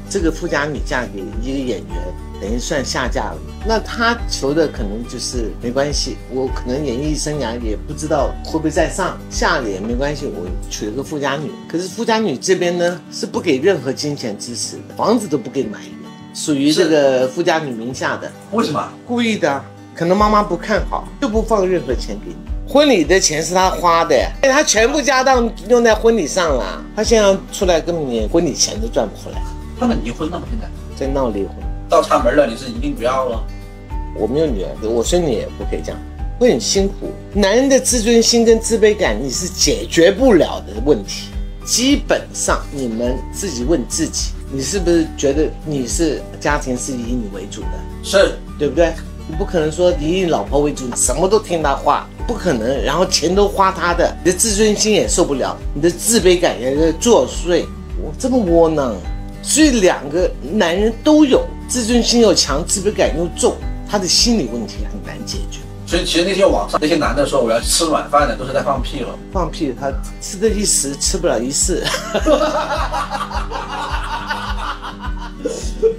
这个富家女嫁给一个演员，等于算下嫁了。那她求的可能就是没关系，我可能演艺生涯也不知道会不会再上，下了也没关系，我娶了个富家女。可是富家女这边呢是不给任何金钱支持的，房子都不给买一个，属于这个富家女名下的。为什么？故意的，可能妈妈不看好，就不放任何钱给你。婚礼的钱是他花的，他全部家当用在婚礼上了。他现在出来根本连婚礼钱都赚不回来。他们离婚了吗？现在在闹离婚，到插门了，你是一定不要了？我没有女儿，我孙女也不可以这样，会很辛苦。男人的自尊心跟自卑感，你是解决不了的问题。基本上你们自己问自己，你是不是觉得你是家庭是以你为主的？是，对不对？你不可能说以你老婆为主，什么都听她话，不可能。然后钱都花她的，你的自尊心也受不了，你的自卑感也在作祟。我这么窝囊，所以两个男人都有，自尊心又强，自卑感又重，他的心理问题很难解决。所以其实那些网上那些男的说我要吃软饭的，都是在放屁了。放屁，他吃得一时，吃不了一世，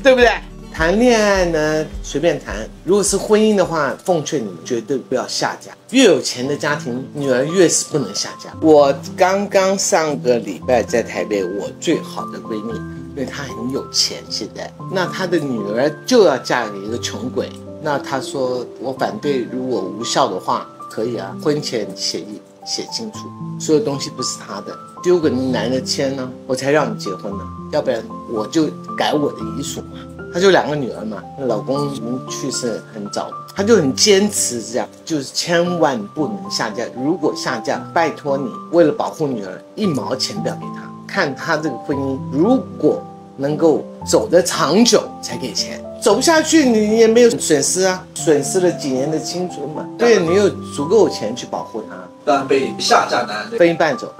对不对？谈恋爱呢，随便谈。如果是婚姻的话，奉劝你们绝对不要下嫁。越有钱的家庭，女儿越是不能下嫁。我刚刚上个礼拜在台北，我最好的闺蜜，因为她很有钱，现在那她的女儿就要嫁给一个穷鬼。那她说我反对，如果无效的话，可以啊，婚前协议写清楚，所有东西不是她的，丢给男的签呢，我才让你结婚呢，要不然我就改我的遗属嘛。她就2个女儿嘛，老公已经去世很早，她就很坚持这样，就是千万不能下嫁。如果下嫁，拜托你为了保护女儿，1毛钱不要给她，看她这个婚姻如果能够走得长久才给钱，走不下去你也没有损失啊，损失了几年的青春嘛。对，你有足够钱去保护她，让被下嫁男分一半走。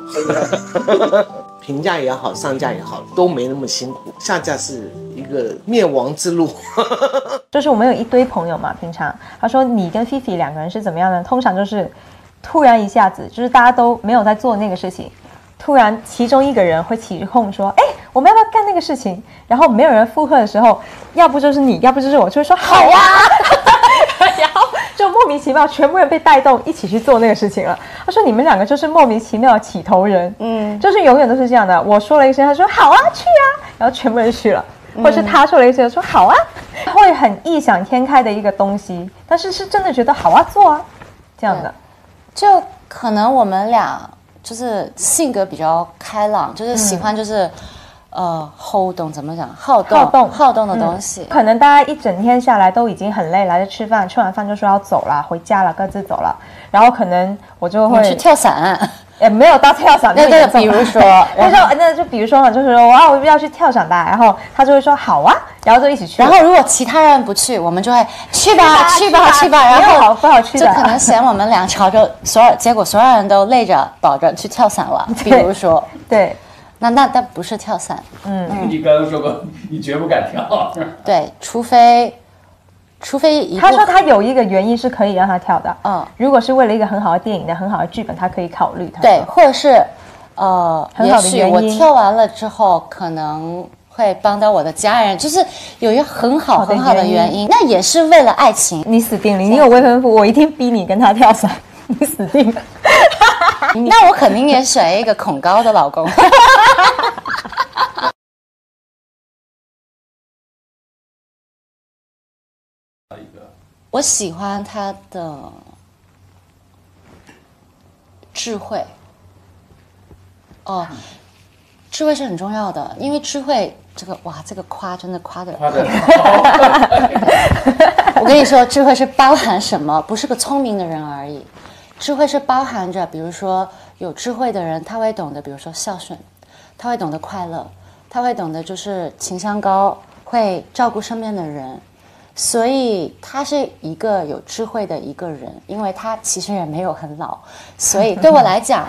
评价也好，上架也好，都没那么辛苦。下架是一个灭亡之路。就是我们有一堆朋友嘛，平常他说你跟菲菲2个人是怎么样呢？通常就是突然一下子，就是大家都没有在做那个事情，突然其中一个人会起哄说，哎，我们要不要干那个事情？然后没有人附和的时候，要不就是你，要不就是我，就会说好呀。然后就莫名其妙，全部人被带动一起去做那个事情了。他说你们2个就是莫名其妙的起头人，就是永远都是这样的。我说了一声，他说好啊，去啊，然后全部人去了，或是他说了一声，说好啊，会很异想天开的一个东西，但是是真的觉得好啊，做啊，这样的。就可能我们俩就是性格比较开朗，就是喜欢就是好动，怎么讲？好动的东西。可能大家一整天下来都已经很累了，就吃饭，吃完饭就说要走了，回家了，各自走了。然后可能我就会去跳伞，也没有到跳伞那个，比如说，那就比如说嘛，就是说哇，我要去跳伞的，然后他就会说好啊，然后就一起去。然后如果其他人不去，我们就会去吧，然后不好去的，就可能嫌我们俩吵着结果所有人都累着保着去跳伞了。比如说，对。那不是跳伞，你刚刚说过，你绝不敢跳。对，除非他说他有一个原因是可以让他跳的，如果是为了一个很好的电影的很好的剧本，他可以考虑。对，或者是也许我跳完了之后可能会帮到我的家人，就是有一个很好的原因，那也是为了爱情。你死定了，你有未婚夫，我一定逼你跟他跳伞，你死定了。那我肯定也选一个恐高的老公。我喜欢他的智慧。智慧是很重要的，因为智慧这个真的夸的。我跟你说，智慧是包含什么？不是个聪明的人而已。智慧是包含着，比如说有智慧的人，他会懂得，比如说孝顺，他会懂得快乐，他会懂得就是情商高，会照顾身边的人，所以他是一个有智慧的一个人，因为他其实也没有很老，所以对我来讲，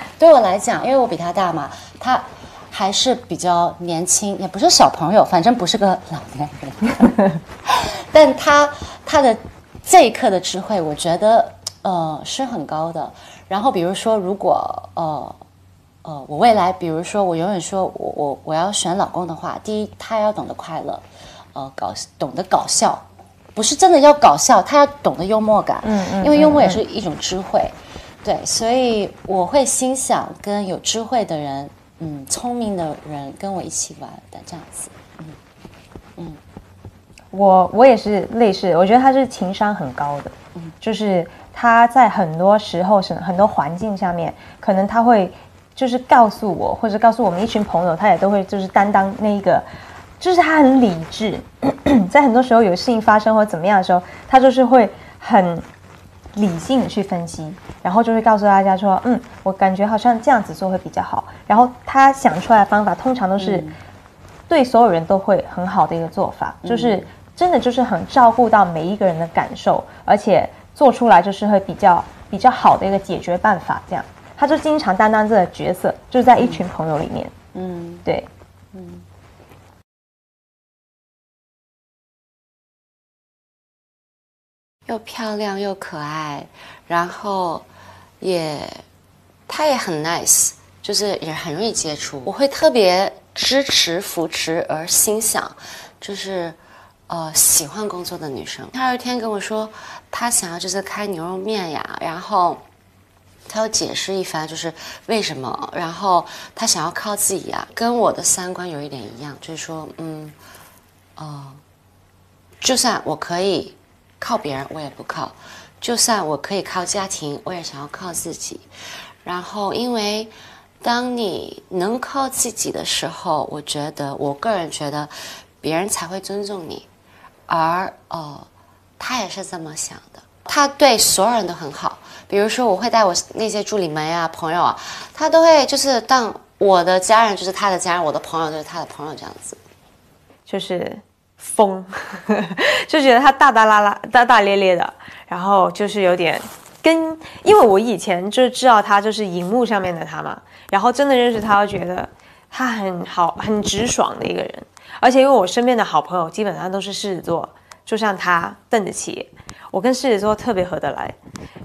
因为我比他大嘛，他还是比较年轻，也不是小朋友，反正不是个老年人，但他的这一刻的智慧，我觉得是很高的。然后比如说，如果我未来，比如说我永远说我要选老公的话，第一他要懂得快乐，懂得搞笑，不是真的要搞笑，他要懂得幽默感，因为幽默也是一种智慧，对，所以我会心想跟有智慧的人，聪明的人跟我一起玩的这样子，我也是类似，我觉得他是情商很高的，就是他在很多时候是很多环境下面，可能他会就是告诉我，或者告诉我们一群朋友，他也都会就是担当那一个，就是他很理智，在很多时候有事情发生或怎么样的时候，他就是会很理性的去分析，然后就会告诉大家说，我感觉好像这样子做会比较好，然后他想出来的方法通常都是对所有人都会很好的一个做法，就是真的就是很照顾到每一个人的感受，而且做出来就是会比较好的一个解决办法，这样他就经常担当这个角色，就是在一群朋友里面，对，又漂亮又可爱，然后他也很 nice， 就是也很容易接触。我会特别支持扶持而心想，就是喜欢工作的女生。她有一天跟我说，她想要就是开牛肉面呀，然后她要解释一番就是为什么，然后她想要靠自己呀，跟我的三观有一点一样，就是说就算我可以靠别人我也不靠，就算我可以靠家庭我也想要靠自己。然后因为当你能靠自己的时候，我个人觉得别人才会尊重你，而他也是这么想的，他对所有人都很好。比如说我会带我那些助理们呀朋友啊，他都会就是当我的家人就是他的家人，我的朋友就是他的朋友，这样子。就是疯就觉得他大大咧咧的，然后就是有点因为我以前就知道他就是荧幕上面的他嘛，然后真的认识他，我觉得他很好很直爽的一个人，而且因为我身边的好朋友基本上都是狮子座，就像他邓紫棋，我跟狮子座特别合得来，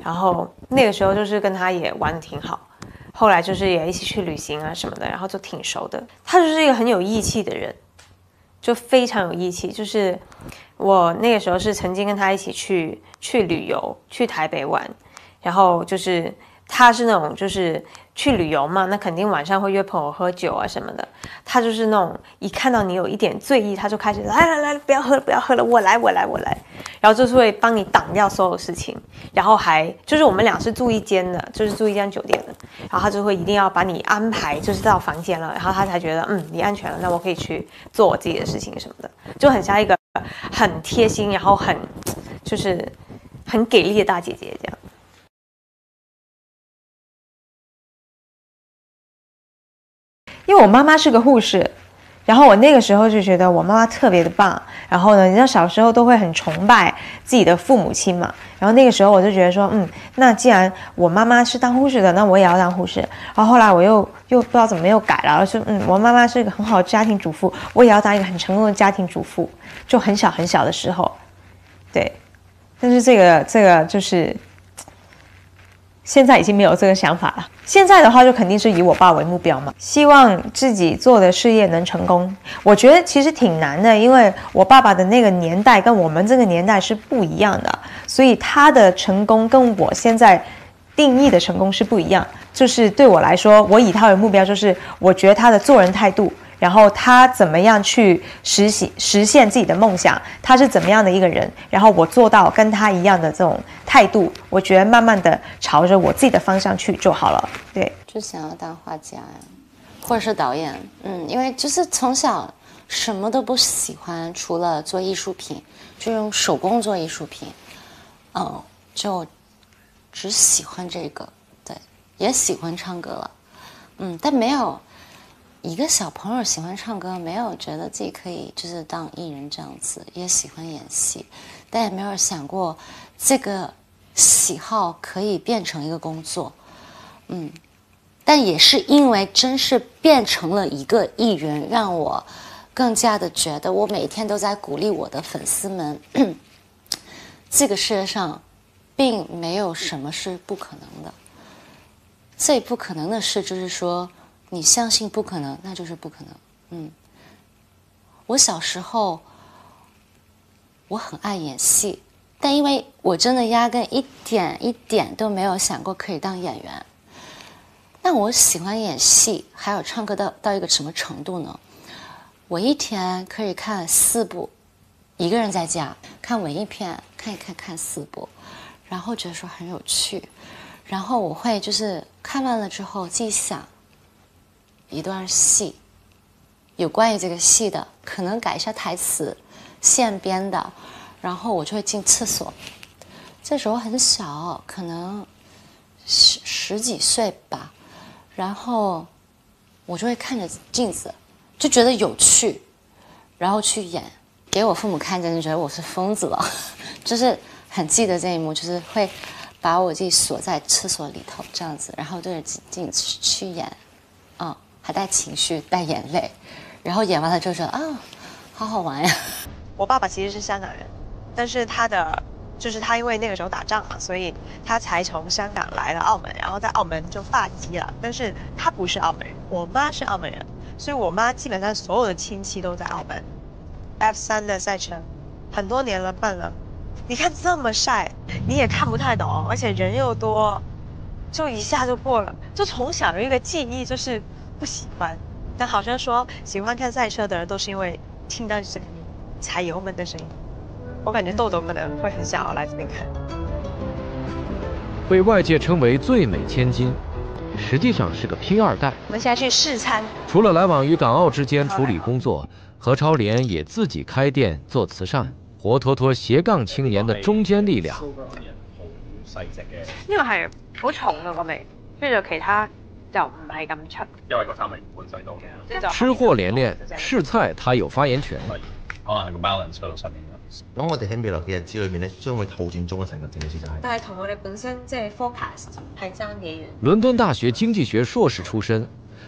然后那个时候就是跟他也玩得挺好，后来就是也一起去旅行啊什么的，然后就挺熟的。他就是一个很有义气的人，就非常有义气。就是我那个时候是曾经跟他一起去旅游，去台北玩，然后就是他是那种就是去旅游嘛，那肯定晚上会约朋友喝酒啊什么的。他就是那种一看到你有一点醉意，他就开始来不要喝了，我来，然后就是会帮你挡掉所有事情，然后还就是我们俩是住一间的，就是住一间酒店的，然后他就会一定要把你安排就是到房间了，然后他才觉得你安全了，那我可以去做我自己的事情什么的，就很像一个很贴心，然后就是很给力的大姐姐这样。因为我妈妈是个护士，然后我那个时候就觉得我妈妈特别的棒，然后呢，你知道小时候都会很崇拜自己的父母亲嘛，然后那个时候我就觉得说，那既然我妈妈是当护士的，那我也要当护士。然后后来我又不知道怎么又改了，说我妈妈是一个很好的家庭主妇，我也要当一个很成功的家庭主妇，就很小很小的时候，对，但是这个就是现在已经没有这个想法了。现在的话就肯定是以我爸为目标嘛，希望自己做的事业能成功。我觉得其实挺难的，因为我爸爸的那个年代跟我们这个年代是不一样的，所以他的成功跟我现在定义的成功是不一样。就是对我来说，我以他为目标，就是我觉得他的做人态度，然后他怎么样去实现自己的梦想，他是怎么样的一个人，然后我做到跟他一样的这种态度，我觉得慢慢的朝着我自己的方向去就好了。对，就想要当画家呀，或者是导演。因为就是从小什么都不喜欢，除了做艺术品，就用手工做艺术品，就只喜欢这个。对，也喜欢唱歌了，但没有一个小朋友喜欢唱歌，没有觉得自己可以就是当艺人这样子，也喜欢演戏，但也没有想过这个喜好可以变成一个工作。但也是因为真是变成了一个艺人，让我更加的觉得我每天都在鼓励我的粉丝们这个世界上并没有什么是不可能的。最不可能的事就是说你相信不可能，那就是不可能。我小时候我很爱演戏，但因为我真的压根一点都没有想过可以当演员。但我喜欢演戏，还有唱歌到一个什么程度呢？我一天可以看4部，一个人在家看文艺片，看4部，然后觉得说很有趣，然后我会就是看完了之后记想一段戏，有关于这个戏的，可能改一下台词，现编的，然后我就会进厕所。这时候很小，可能十几岁吧，然后我就会看着镜子，就觉得有趣，然后去演，给我父母看见就觉得我是疯子了，就是很记得这一幕，就是会把我自己锁在厕所里头这样子，然后对着镜子去演，还带情绪带眼泪，然后演完了就觉得好好玩呀。我爸爸其实是香港人，但是他因为那个时候打仗嘛，所以他才从香港来了澳门，然后在澳门就发迹了。但是他不是澳门人，我妈是澳门人，所以我妈基本上所有的亲戚都在澳门。F3的赛车，很多年了办了，你看这么晒，你也看不太懂，而且人又多，就一下就过了。就从小有一个记忆，就是不喜欢。但好像说喜欢看赛车的人都是因为听到声音，踩油门的声音。我感觉豆豆可能会很想要来这边看。被外界称为最美千金，实际上是个拼2代。我们现在去试餐。除了来往于港澳之间处理工作，何超蓮也自己开店做慈善，活脱脱斜槓青年的中堅力量。呢個係好重啊個味，跟住其他就唔係咁出。因為個三文魚本身都吃貨連連，試菜他有發言權。可能係個 balance 嗰度上面啦。咁我哋喺未來嘅日子裏面咧，將會套轉中嘅成個整個事就係。但係同我哋本身即係 forecast 係爭幾遠。倫敦大學經濟學碩士出身，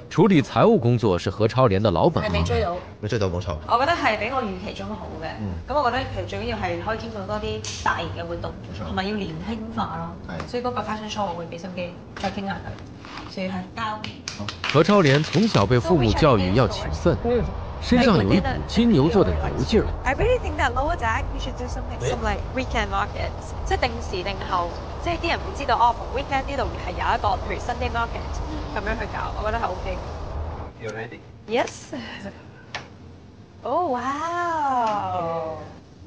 處理財務工作是何超蓮的老本行。係未追到？未追到冇錯。我覺得係比我預期中好嘅。咁我覺得其實最緊要係可以兼顧多啲大型嘅活動，同埋要年輕化咯。所以嗰個 fashion show 我會俾心機再傾下佢，所以係交。何超蓮從小被父母教育要勤奮。身上有一股金牛座的牛劲儿。I really think that Lower Deck we should do some like weekend markets， 即係定時定候，即係啲人會知道逢 weekend 呢度係有一個譬如 Sunday market 咁樣去搞，我覺得係 OK。You ready? Yes. Oh wow.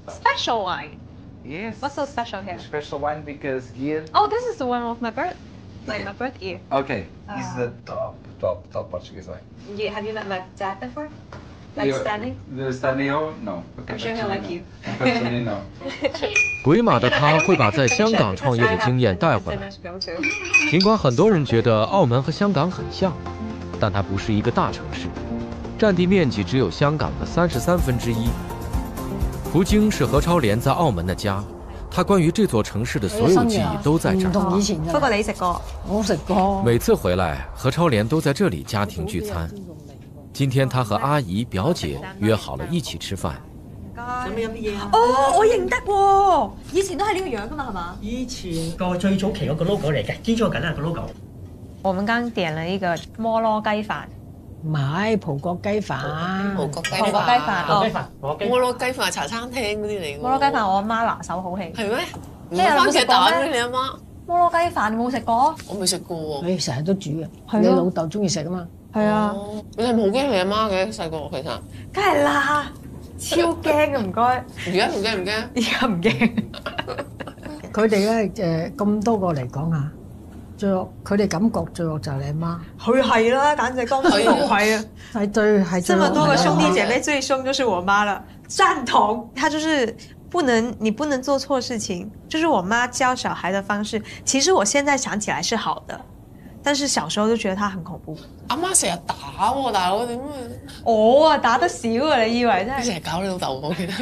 Special wine. Yes. What's so special here? Special wine because here. Oh, this is the one of my birth, like my birth year. Okay. It's the top Portuguese wine. Have you met my dad before? Like Stanley? The Stanley no. I'm sure he'll like you. Personally no. 鬼马的他会把在香港创业的经验带回来。尽管很多人觉得澳门和香港很像，但它不是一个大城市，占地面积只有香港的1/33。葡京是何超蓮在澳門的家，他關於這座城市的所有記憶都在這兒。不過你食過，我食過。每次回來，何超蓮都在這裡家庭聚餐。今天他和阿姨、表姐約好了一起吃飯。哦，我認得喎，以前都係呢個樣噶嘛，係嘛？以前個最早期嗰個 logo 嚟嘅，基礎緊係個 logo。我們剛點了一個摩羅雞飯，唔係葡國雞飯，葡國雞葡國雞飯，摩羅雞飯係茶餐廳嗰啲嚟嘅。摩羅雞飯我阿媽拿手好戲。係咩？咩啊？番茄蛋咩？你阿媽？摩羅雞飯你冇食過？我未食過喎。你成日都煮嘅，你老豆中意食啊嘛。係啊。你係咪好驚你阿媽嘅細個其實？梗係啦，超驚嘅唔該。而家唔驚唔驚？而家唔驚。佢哋咧咁多個嚟講下。最惡，佢哋感覺最惡就係你媽。佢係啦，簡直當之無愧啊！係最這麼多個兄弟姐妹，最兇就是我媽了。贊同，她就是你不能做錯事情，就是我媽教小孩的方式。其實我現在想起來是好的，但是小時候就覺得她很恐怖。阿媽成日打喎，大佬點啊？我啊打得少啊，你以為真係？成日搞你老豆，我記得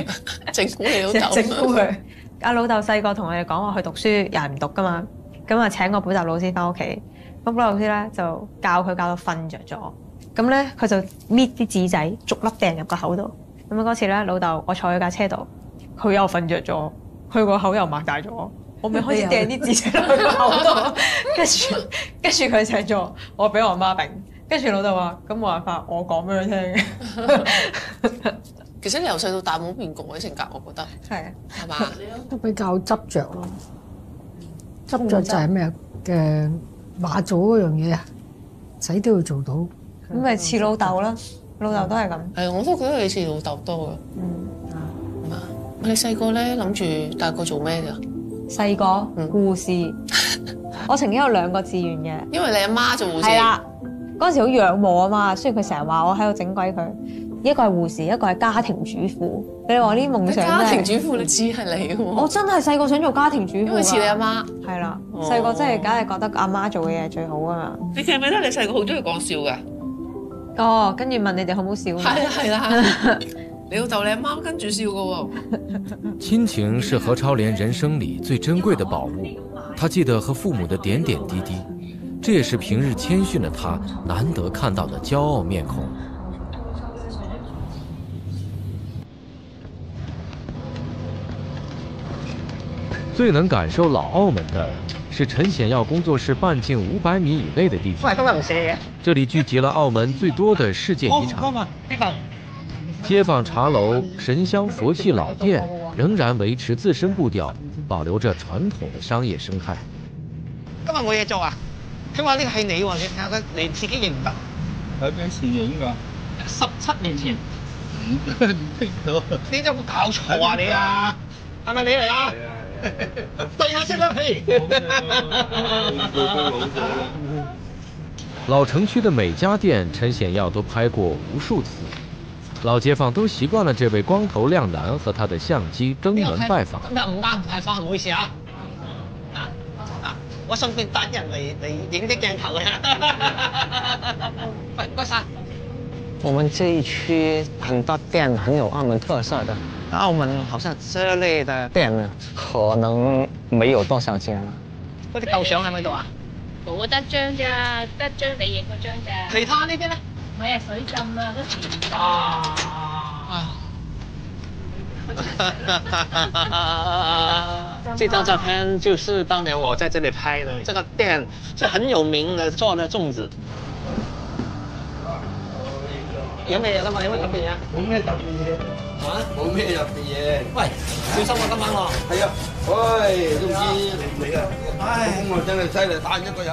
整蠱你老豆。整蠱佢。阿老豆細個同我哋講話去讀書，又係唔讀噶嘛。咁啊請個補習老師翻屋企，咁補習老師咧就教佢教到瞓着咗，咁咧佢就搣啲紙仔逐粒掟入個口度。咁嗰次咧老豆我坐喺架車度，佢又瞓着咗，佢個口又擘大咗，我咪開始掟啲紙仔落去個口度，跟住佢醒咗，我俾我媽揈，跟住老豆話：咁冇辦法，我講俾佢聽。其實你由細到大冇變過嘅性格，我覺得係係嘛？都比較執着咯。執着就係咩嘅話做嗰樣嘢啊，死都要做到。咁咪似老豆啦，老豆都係咁。係，我都覺得你似老豆多嘅。係嘛？你細個咧諗住大個做咩㗎？細個護士，我曾經有2個志願嘅。因為你阿媽做護士。係啦，嗰陣時好仰慕啊嘛，雖然佢成日話我喺度整鬼佢。一個係護士，一個係家庭主婦。你話呢啲夢想家庭主婦，你知係你喎。我真係細個想做家庭主婦，因為似你阿媽。係啦，細個真係梗係覺得阿媽做嘅嘢最好啊嘛。你記唔記得你細個好中意講笑㗎？哦，跟住問你哋好唔好笑？係啦，你老豆你阿媽跟住笑㗎喎。亲情是何超莲人生里最珍贵的宝物，她记得和父母的点点滴滴，这也是平日谦逊的她难得看到的骄傲面孔。最能感受老澳门的是陈显耀工作室半径500米以内的地方。这里聚集了澳门最多的世界遗产。街坊茶楼、神香佛系老店仍然维持自身步调，保留着传统的商业生态。今日冇嘢做啊？佢話呢個係你喎，你睇下佢，你自己認唔得？喺邊時影㗎？17年前。唔聽到。你有冇搞錯啊你啊？係咪你嚟啊？對下先啦，嘿！老城區的每家店，陳顯耀都拍過無數次，老街坊都習慣了這位光頭靚男和他的相機登門拜訪。今日唔啱太翻，唔好意思啊！我順便帶人嚟影啲鏡頭嘅。喂，唔該晒。我們這一區很多店很有澳門特色的。澳門好像這類的店呢，可能沒有多少間啦。嗰啲舊相喺咪度啊？冇得張咋，得張你影嗰張咋。其他呢啲咧？唔係水浸啊，嗰時。這張照片就是當年我在這裡拍的。這個店是很有名的，做的粽子。有咩嘢啦嘛？有咩特別嘢？冇咩特別嘢。嚇？冇咩特別嘢。喂，小心啊！今晚喎。係啊。喂，都唔知你啊。唉，我真係犀利，打一個人。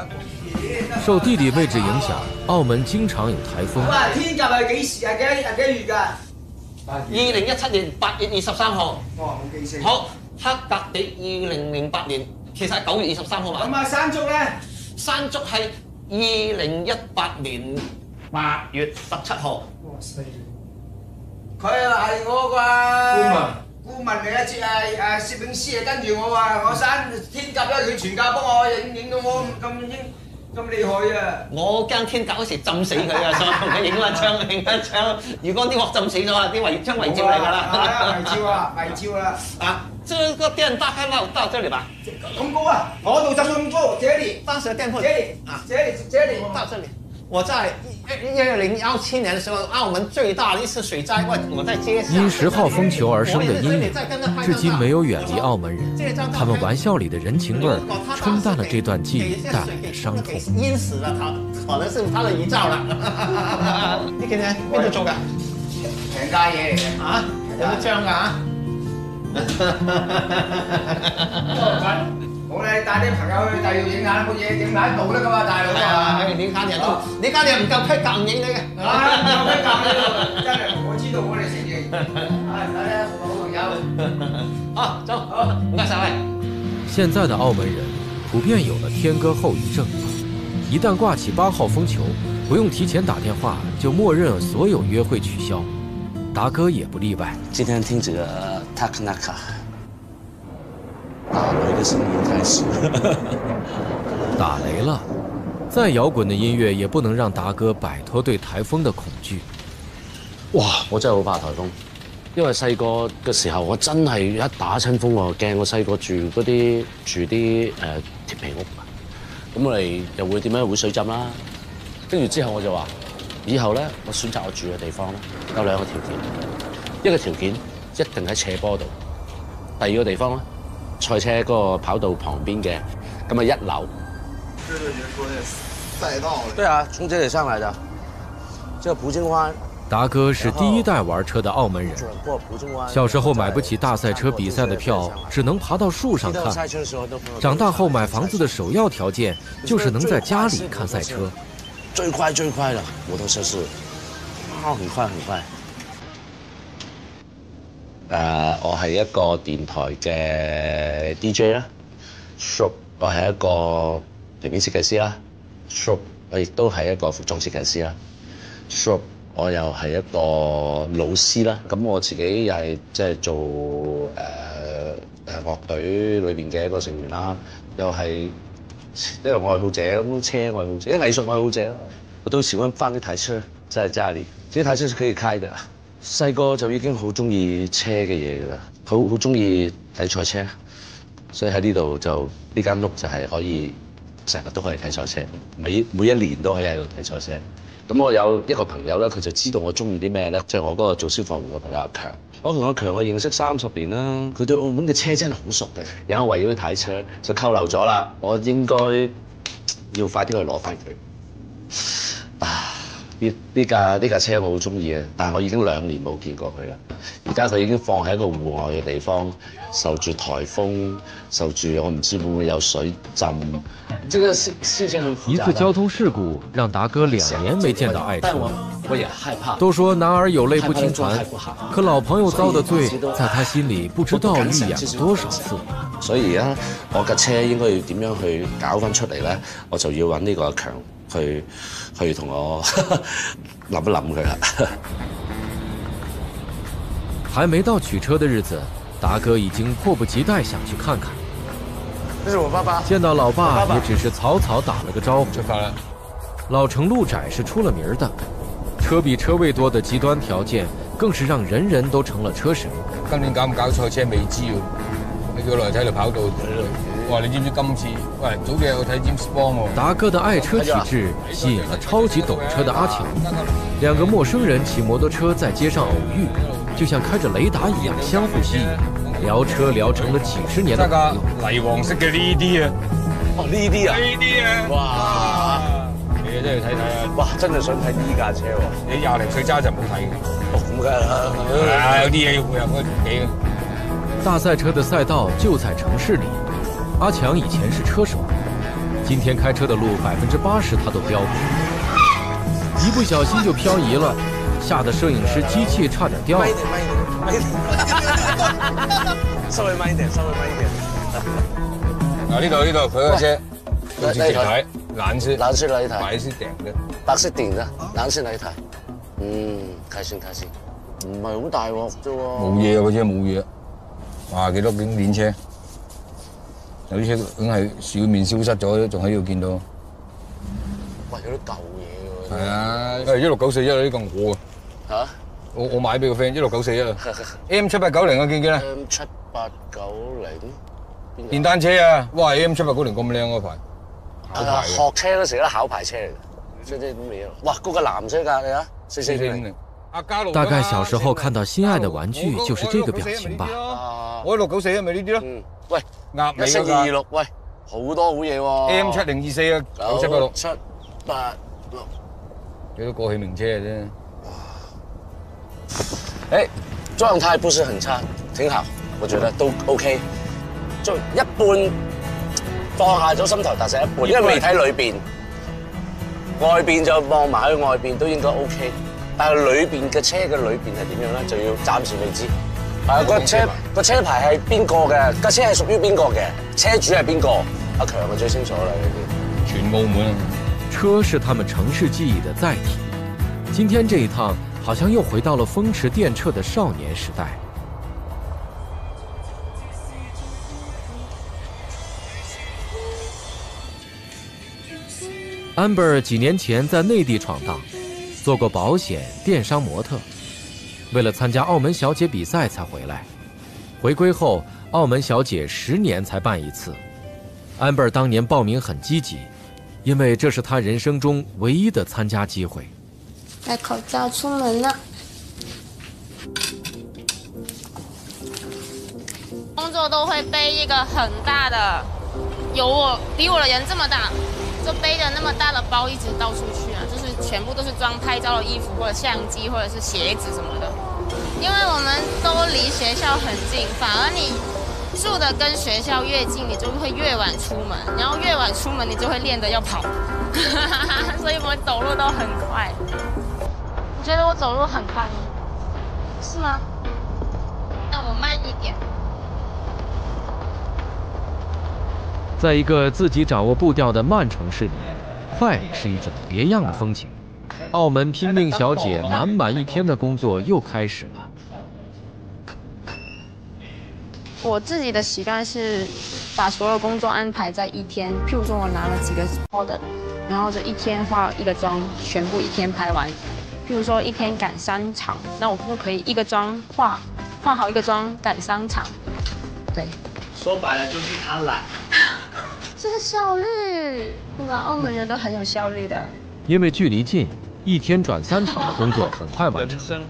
受地理位置影響，澳門經常有颱風。天鴿係幾時啊？幾月㗎？2017年8月23號。哇，好記性。好，黑格比2008年，其實係9月23號嘛。咁啊，山竹咧？山竹係2018年8月17號。哇，犀利！佢係我個顧問嚟嘅，即係攝影師跟住我話，我山天鴿咧，佢全家幫我影到我咁厲害啊！我驚天鴿嗰時浸死佢啊，所以同佢影一張。如果啲鑊浸死咗啊，啲遺張遺照嚟㗎啦。係啊，遺照啦。啊，這個店大概到這裡吧。咁高啊！我度浸到咁高，這裡當時的店鋪。這裡到這裡。我在2017年的時候，澳門最大的一次水災，我在街上。因10號風球而生的陰影，至今沒有遠離澳門人。他們玩笑裡的人情味兒，沖淡了這段記憶帶來的傷痛。淹死了他，可能是他的遺照了。呢幾年邊度做㗎？平價嘢嚟嘅。嚇？有得張㗎嚇？我哋帶啲朋友去第二度影下，冇嘢影喺度啦嘛，大佬啊！你家人唔夠規格唔影你嘅，唔夠規格你真係我知道我哋承認。大家好朋友，好走，好唔該晒。現在的澳門人普遍有了天鴿後遺症，一旦掛起8號風球，不用提前打電話，就默認所有約會取消。達哥也不例外。今天聽這個 Takanaka。打雷的聲音開始，打雷了。再搖滾的音樂也不能讓達哥擺脫對颱風的恐懼。哇！我真係好怕颱風，因為細個嘅時候我真係一打親風我驚。我細個住啲鐵皮屋，咁我哋又會點樣會水浸啦。跟住之後我就話，以後咧我選擇我住嘅地方咧有2個條件，一個條件一定喺斜坡度，第2個地方咧。賽車嗰個跑道旁邊嘅，咁啊1樓。這就係說那賽道。對啊，從這裡上來的。这葡京湾。达哥是第一代玩车的澳门人，小时候买不起大赛车比赛的票，只能爬到树上看。长大后买房子的首要条件就是能在家里看赛车。最快了，摩托车是，很快。我係一個電台嘅 DJ 啦，我係一個平面設計師啦，我亦都係一個服裝設計師啦，我又係一個老師啦。咁我自己又係即係做樂隊裏邊嘅一個成員啦，又係一個愛好者，咁車愛好者，一個藝術愛好者。我都喜歡放一台車在家裡，這台車是可以開的。細個就已經好中意車嘅嘢㗎啦，好中意睇賽車，所以喺呢度就呢間屋就係可以成日都可以睇賽車，每一年都可以喺度睇賽車。咁我有一個朋友咧，佢就知道我中意啲咩咧，就係我嗰個做消防員嘅朋友阿強。我同阿強我認識30年啦，佢對澳門嘅車真係好熟嘅，然後為咗睇車就扣留咗啦，我應該要快啲去攞翻佢。呢架車我好中意嘅，但係我已經2年冇見過佢啦。而家佢已經放喺一個戶外嘅地方，受住颱風，受住我唔知會唔會有水浸。這個事情很複雜。一次交通事故讓達哥2年沒見到愛車。我也害怕。都說男兒有淚不輕傳，可老朋友遭的罪，在他心裡不知道預演了多少次。所以而家我架車應該要點樣去搞翻出嚟咧？我就要揾呢個阿強去同我諗一諗佢啦。還沒到取車的日子，達哥已經迫不及待想去看看。這是我爸爸。見到老爸也只是草草打了個招呼。出發啦！老城路窄是出了名的，車比車位多的極端條件，更是讓人人都成了車神。今年搞唔搞賽車未知喎，你叫我嚟睇度跑道。哇！你知唔知今次？喂，早幾日我睇 James Bond 喎。達哥的愛車體質吸引了超級懂車的阿強。2個陌生人騎摩托車在街上偶遇，就像開着雷達一樣相互吸引，聊車聊成了幾十年的朋友。泥黃色嘅呢啲啊！哦，呢啲啊！呢啲啊！哇！你真係睇睇啊！哇！真係想睇呢架車喎！你20零歲揸就唔好睇嘅。哦，咁梗係啦。有啲嘢要配合嗰年紀嘅。大賽車的賽道就在城市裡。阿強以前是車手，今天開車的路80%他都飆過，一不小心就漂移了，嚇得攝影師機器差點掉了。收佢慢一點。嗱呢度佢個車，到時睇藍色那一台，白色頂嘅，白色頂嘅，藍色那一台。開心，唔係好大鑊啫喎。冇嘢啊，嗰車冇嘢。哇！幾多經典車？有啲車梗係表面消失咗，仲喺度見到。喂，有啲舊嘢喎。係啊，16941呢個我啊。我買俾個 friend 16941啊。M7890啊，見唔見啊 ？M7890。電單車啊！哇 ！M7890咁靚嗰牌。學車嗰時咧考牌車嚟嘅，即係啲咩啊？哇！嗰個藍色㗎，你啊，4450。大概小時候看到心愛的玩具就是這個表情吧。我16941咪呢啲咯。喂，1426，喂，好多好嘢喎。M7024啊，9786。786。幾多過氣名車嘅啫。狀態不是很差，挺好，我覺得都 OK。就一半放下咗心頭大石一半，因為未睇裏邊，外邊就望埋去外邊都應該 OK。但係裏邊嘅車嘅裏邊係點樣咧，就要暫時未知。個車牌係邊個嘅？架車係屬於邊個嘅？車主係邊個？阿強就最清楚啦，呢啲。全澳門。車是他們城市記憶的載體。今天這一趟，好像又回到了風馳電掣的少年時代。Amber 幾年前在內地闖蕩。做過保險、電商模特，為了參加澳門小姐比賽才回來。回歸後，澳門小姐10年才辦一次。Amber 當年報名很積極，因為這是她人生中唯一的參加機會。戴口罩出門了。工作都會背一個很大的，比我的人這麼大，就背着那麼大的包一直到處去啊，就是全部都是装拍照的衣服或者相机或者是鞋子什么的。因为我们都离学校很近，反而你住的跟学校越近，你就会越晚出门，然后越晚出门你就会练得要跑，所以我走路都很快。你觉得我走路很快吗？是吗？那我慢一点。在一个自己掌握步调的慢城市里，快是一种别样的风情。澳门拼命小姐满满一天的工作又开始了。我自己的习惯是把所有工作安排在一天，譬如说我拿了几个 order， 然后这一天化一个妆，全部一天拍完。譬如说一天赶3场，那我就可以一个妆化好一个妆赶3场。对，说白了就是他懒。这是效率，对吧？澳门人都很有效率的。因为距离近，一天转3场的工作很快完成。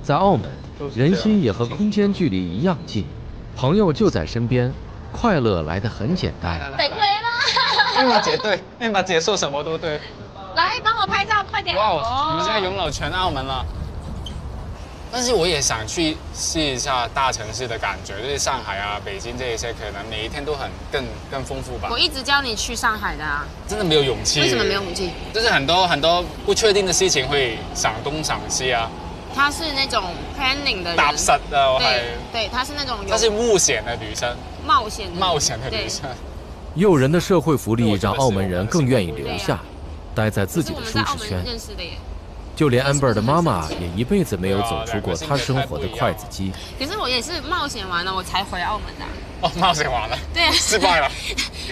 在澳门，人心也和空间距离一样近，朋友就在身边，快乐来得很简单。等会啦！妹妈姐对，妹妈姐说什么都对。来，帮我拍照，快点！哇，你们现在拥有全澳门了。但是我也想去试一下大城市的感觉，就是上海啊、北京这一些，可能每一天都更丰富吧。我一直教你去上海的啊。真的没有勇气。为什么没有勇气？就是很多不确定的事情会想东想西啊。她是那种 planning 的人。踏實啊，我係。对，她是那种。她是冒險的女生。冒險的女生。诱人的社会福利让澳门人更愿意留下，待在自己的舒适圈。就连 Amber 的妈妈也一辈子没有走出过她生活的筷子基。可是我也是冒险完了，我才回澳门的。哦，冒险完了。对啊。失败了。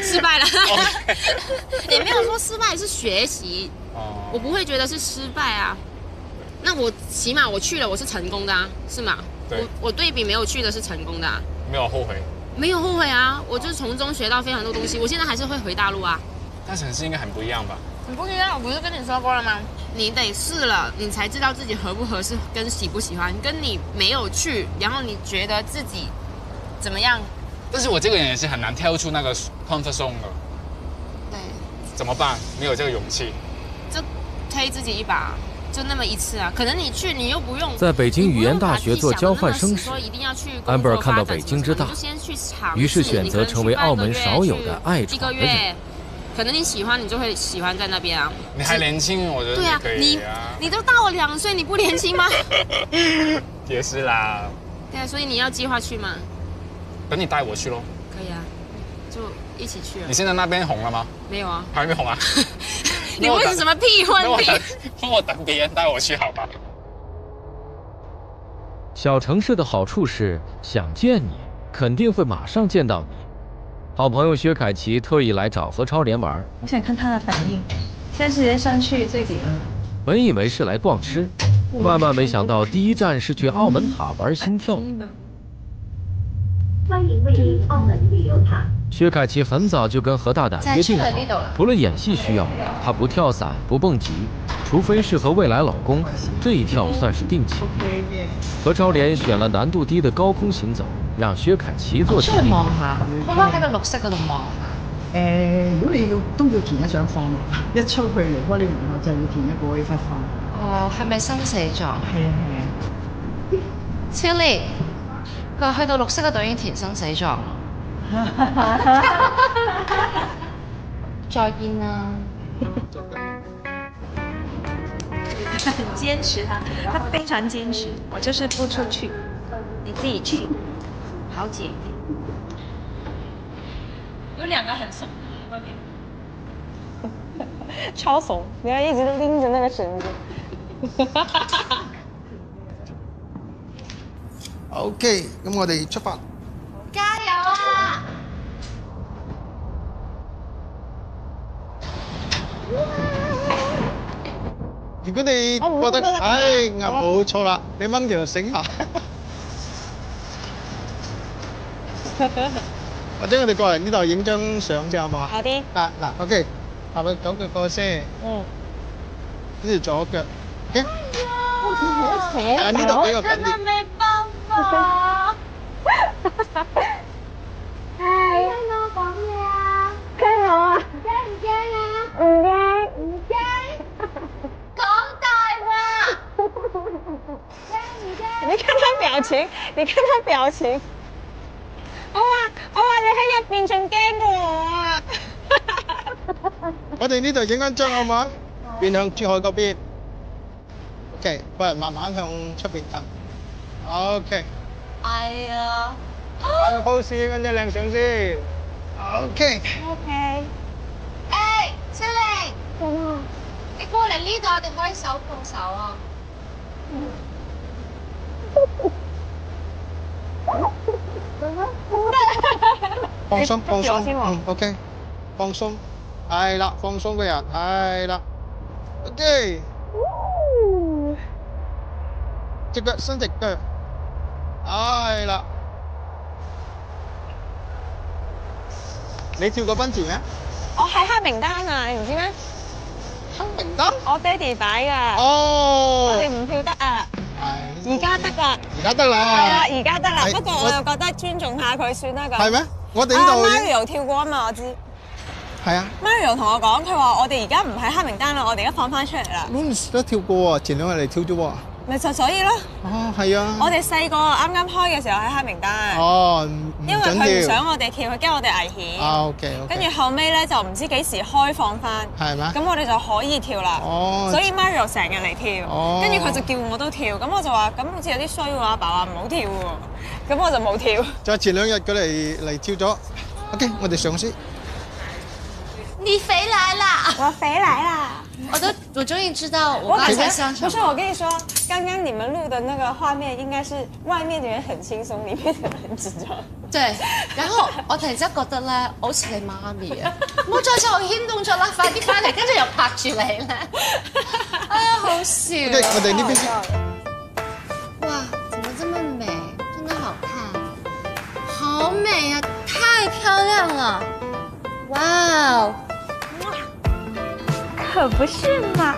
失败了。也没有说失败，是学习。我不会觉得是失败啊。那我起码我去了，我是成功的啊，是吗？对。我对比没有去的是成功的啊。没有后悔。没有后悔啊，我就是从中学到非常多东西，我现在还是会回大陆啊。大城市应该很不一样吧？很不一样，我不是跟你说过了吗？你得试了，你才知道自己合不合适，跟喜不喜欢。跟你没有去，然后你觉得自己怎么样？但是我这个人也是很难跳出那个 comfort zone 的。对。怎么办？没有这个勇气。就推自己一把，就那么一次啊。可能你去，你又不用。在北京语言大学做交换生时 ，Amber 看到北京之大，于是选择成为澳门少有的爱闯的人。可能你喜欢，你就会喜欢在那边啊。你还年轻，我觉得你可以啊。你都大我2岁，你不年轻吗？也是啦。对啊，所以你要计划去吗？等你带我去咯。可以啊，就一起去啊。你现在那边红了吗？没有啊。还没红啊？你问什么屁问题？我等别人带我去好吧。小城市的好处是，想见你，肯定会马上见到你。好朋友薛凯琪特意来找何超莲玩，我想看他的反应。现在直接上去最顶。本以为是来逛吃，万万没想到第一站是去澳门塔玩心跳。欢迎位于澳门旅游塔。薛凯琪很早就跟何大胆约定好，除了演戏需要，她不跳伞不蹦极，除非是和未来老公，这一跳算是定情。何超莲选了難度低的高空行走，讓薛凱琪做起。出去望下，可唔可以喺個綠色嗰度望？如果你都要填一張方，一出去離開呢門口就要填一個 A 忽方。哦，係咪生死狀？係啊係啊。超烈，佢話去到綠色嗰度已經填生死狀。再見啦。他很坚持，他非常坚持。我就是不出去，你自己去，好姐。有2个很怂，超怂，你要一直拎着那个绳子。OK， 咁我哋出發。加油啊！如果你覺得冇錯啦，你掹條繩下，或者我哋過嚟呢度影張相先好唔好啊？好啲。嗱，OK， 下邊左腳過先。跟住左腳。OK。呢度比較緊啲。真係沒辦法。聽我講嘢啊！聽我啊！驚唔驚啊？唔驚唔驚。講你看他表情。我話你喺入邊仲驚我啊！我哋呢度影緊張好嘛？變向珠海嗰邊。OK， 喂，慢慢向出邊行。OK。哎呀！擺個 pose， 跟住靚相先。OK。OK。誒，超玲，你過嚟呢度，我哋可以手碰手啊。放鬆放鬆，OK， 放鬆，係啦，放鬆個人，係啦 ，OK， 隻腳伸直腳，係啦。你跳過奔馳咩？我喺黑名單啊，你唔知咩？黑名單？我爹哋擺㗎。哦。我哋唔跳得啊。而家得啦，而家得啦，係啊，而家得啦。不過我又覺得尊重下佢算啦咁。係咩？我哋呢度 Mario 跳過啊嘛，我知。係啊。Mario 同我講，佢話我哋而家唔喺黑名單啦，我哋而家放翻出嚟啦。Lawrence 都跳過喎，前兩日嚟跳咗喎。咪就所以咯。哦，係啊。我哋細個啱啱開嘅時候喺黑名單。哦，因為佢唔想我哋跳，佢驚我哋危險。啊 ，OK。跟住後尾咧就唔知幾時開放翻。係咩？咁我哋就可以跳啦。哦。所以 Mario 成日嚟跳。哦。跟住佢就叫我都跳，咁我就話咁好似有啲衰喎，阿爸話唔好跳喎，咁我就冇跳。就前兩日佢嚟跳咗。OK， 我哋上先。你回來啦！我回來啦！我終於知道我剛才想什麼。不是，我跟你說，剛剛你們錄的那個畫面，應該是外面的人很輕鬆，裡面的人很緊張。對，然後我突然之間覺得咧，好似你媽咪啊！唔好再受我牽動咗啦，快啲翻嚟，跟住又拍住你咧。哎呀，好笑。OK， 我哋呢邊先。哇，怎麼這麼美？真的好看，好美啊！太漂亮了！哇哦！可不是嘛！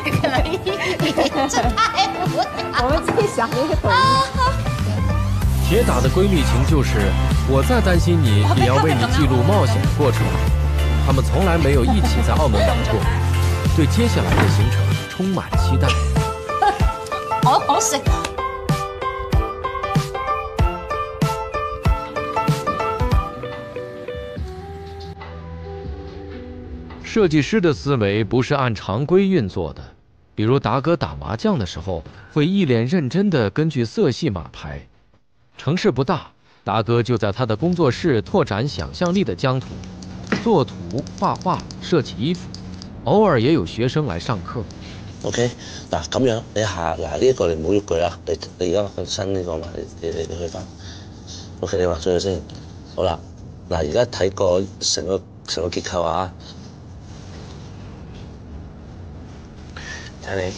可以，這太無聊。我們自己想一個抖音。鐵打的閨蜜情就是我再擔心你，也要為你記錄冒險的過程。他們從來沒有一起在澳門玩過，對接下來的行程充滿期待。好食。設計師的思維不是按常規運作的，比如達哥打麻將的時候，會一臉認真地根據色系碼牌。城市不大，達哥就在他的工作室拓展想象力的疆土，作圖、畫畫、設計衣服，偶爾也有學生來上課。OK， 嗱咁樣，你下嗱呢一個你唔好喐佢啊！你而家個新呢個嘛，你去翻。OK， 你畫咗佢先。好啦，嗱而家睇個成個結構啊。睇你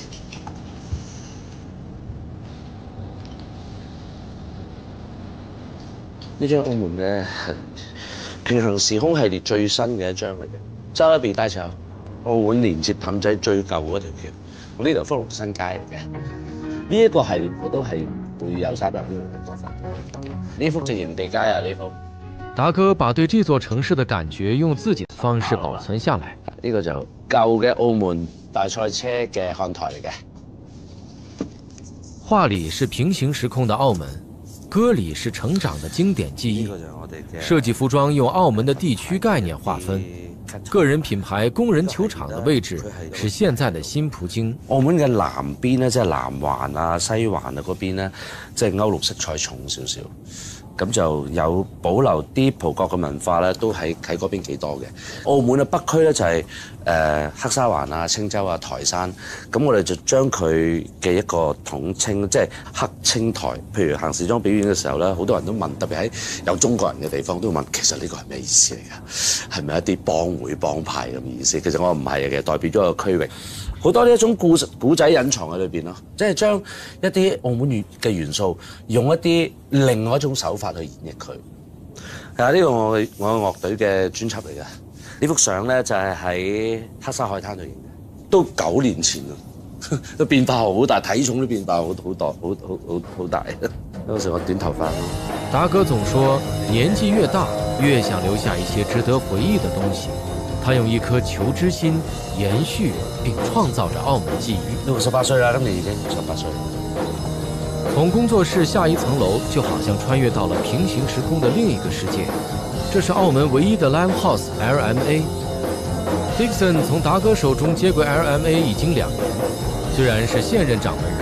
呢張澳門嘅平行時空系列最新嘅一張嚟嘅，周一邊大橋澳門連接氹仔最舊嗰條橋，我呢條福隆新街嚟嘅。呢一個系列我都係會有300秒嘅作品。呢幅就營地街啊，呢幅。達哥把對這座城市的感覺用自己的方式保存下來。呢個就舊嘅澳門大賽車嘅看台嚟嘅。畫裡是平行時空的澳門，歌裡是成長的經典記憶。設計服裝用澳門的地區概念劃分，個人品牌工人球場的位置是現在的新葡京。澳門嘅南邊咧，即係南環啊、西環啊嗰邊咧，即係歐陸色彩重少少。咁就有保留啲葡國嘅文化咧，都喺嗰邊幾多嘅。澳門嘅北區咧就係黑沙環啊、青洲啊、台山，咁我哋就將佢嘅一個統稱，即係黑青台。譬如行時裝表演嘅時候咧，好多人都問，特別喺有中國人嘅地方都會問，其實呢個係咩意思嚟㗎？係咪一啲幫會幫派咁嘅意思？其實我唔係嘅，代表咗一個區域。好多呢一種古仔隱藏喺裏邊咯，即係將一啲澳門嘅元素，用一啲另外一種手法去演繹佢。係啊，呢個我嘅樂隊嘅專輯嚟嘅。呢幅相咧就係喺黑沙海灘度影嘅，都9年前啦，都變化好大，體重都變化好大。嗰時我短頭髮。達哥總說，年紀越大，越想留下一些值得回憶的東西。他用一顆求知心延續並創造着澳門記憶。都18歲啦，今年已經18歲。从工作室下一层楼，就好像穿越到了平行时空的另一个世界。这是澳门唯一的 Live House LMA。Dixon 从达哥手中接过 LMA已经2年，虽然是现任掌门人，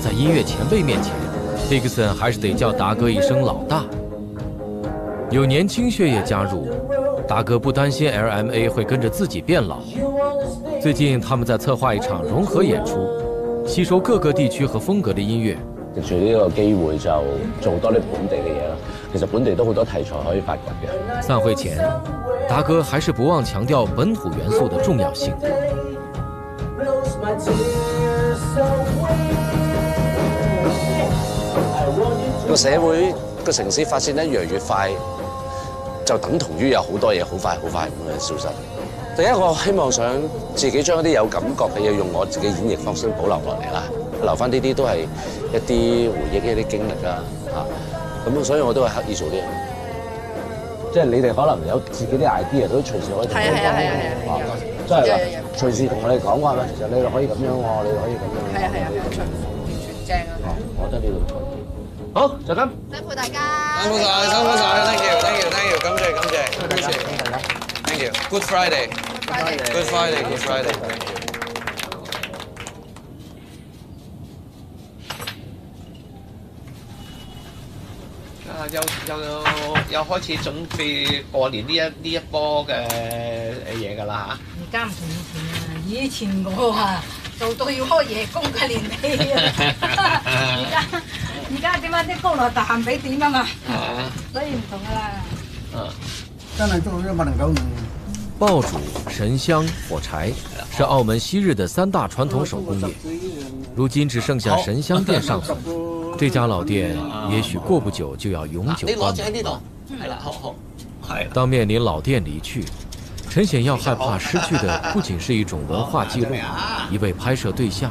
在音乐前辈面前 ，Dixon 还是得叫达哥一声老大。有年轻血液加入，达哥不担心 LMA 会跟着自己变老。最近他们在策划一場融合演出，吸收各个地區和風格的音樂。藉住呢個機會就做多啲本地嘅嘢啦。其實本地都好多題材可以發掘嘅。散會前，達哥還是不忘強調本土元素的重要性。個社會個城市發展得越嚟越快，就等同於有好多嘢好快咁樣消失。第一個希望想自己將一啲有感覺嘅嘢用我自己演繹方式保留落嚟啦，留翻呢啲都係一啲回憶、一啲經歷啦嚇。咁所以我都係刻意做呢樣。即係你哋可能有自己啲 idea 都隨時可以同我講。係啊，真係㗎，隨時同我哋講話嘛。其實你哋可以咁樣喎，你哋可以咁樣。係啊，冇錯，完全正啊！我覺得呢度唔錯。好，就咁。辛苦大家。辛苦晒，thank you，感謝。Thank you. Good Friday. Good Friday. 又開始準備過年呢一波嘅嘢㗎啦嚇。而家唔同以前我做到要開夜工嘅年紀啊。而家點解啲工來彈俾點啊嘛？所以唔同㗎啦。真係做咗不能夠。爆竹、神香、火柴是澳門昔日的3大傳統手工業，如今只剩下神香店尚存。這家老店也許過不久就要永久關門。當面臨老店離去，陳顯耀害怕失去的不僅是一種文化記錄、一位拍攝對象，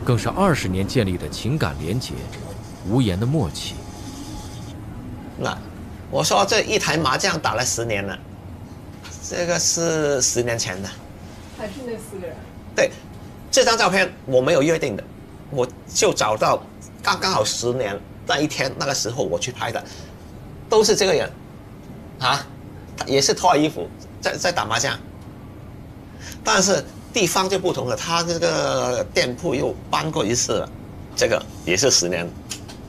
更是20年建立的情感連結、無言的默契。那我說這一台麻將打了10年了。這個是10年前的，還是那4個人？對，這張照片我沒有約定的，我就找到剛好10年那一天那個時候我去拍的，都是這個人，啊，也是脫衣服在打麻將，但是地方就不同了，他這個店鋪又搬過一次了，這個也是10年，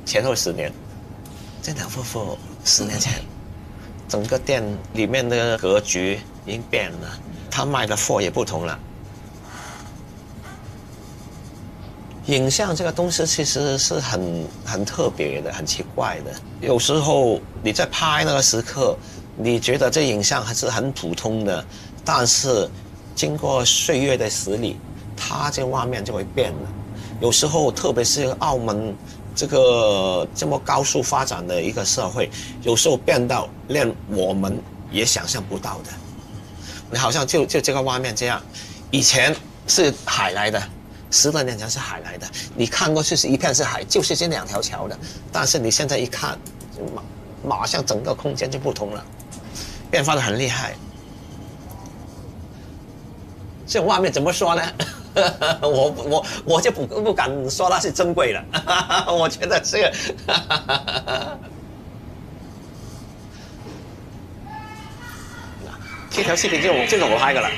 前後10年，這兩夫婦10年前。整個店裡面的格局已經變了，他賣的貨也不同了。影像這個東西其實是很特別的，很奇怪的。有時候你在拍那個時刻，你覺得這影像還是很普通的，但是經過歲月的洗禮，它這畫面就會變了。有時候特別是澳門這個這麼高速發展的一個社會，有時候變到連我們也想象不到的。你好像就這個畫面這樣，以前是海來的，10多年前是海來的，你看過去是一片是海，就是這2條橋的。但是你現在一看，馬上整個空間就不同了，變化得很厲害。這種畫面怎麼說呢？我就不敢說它是珍貴了，我覺得這個這條視頻就是我拍的了，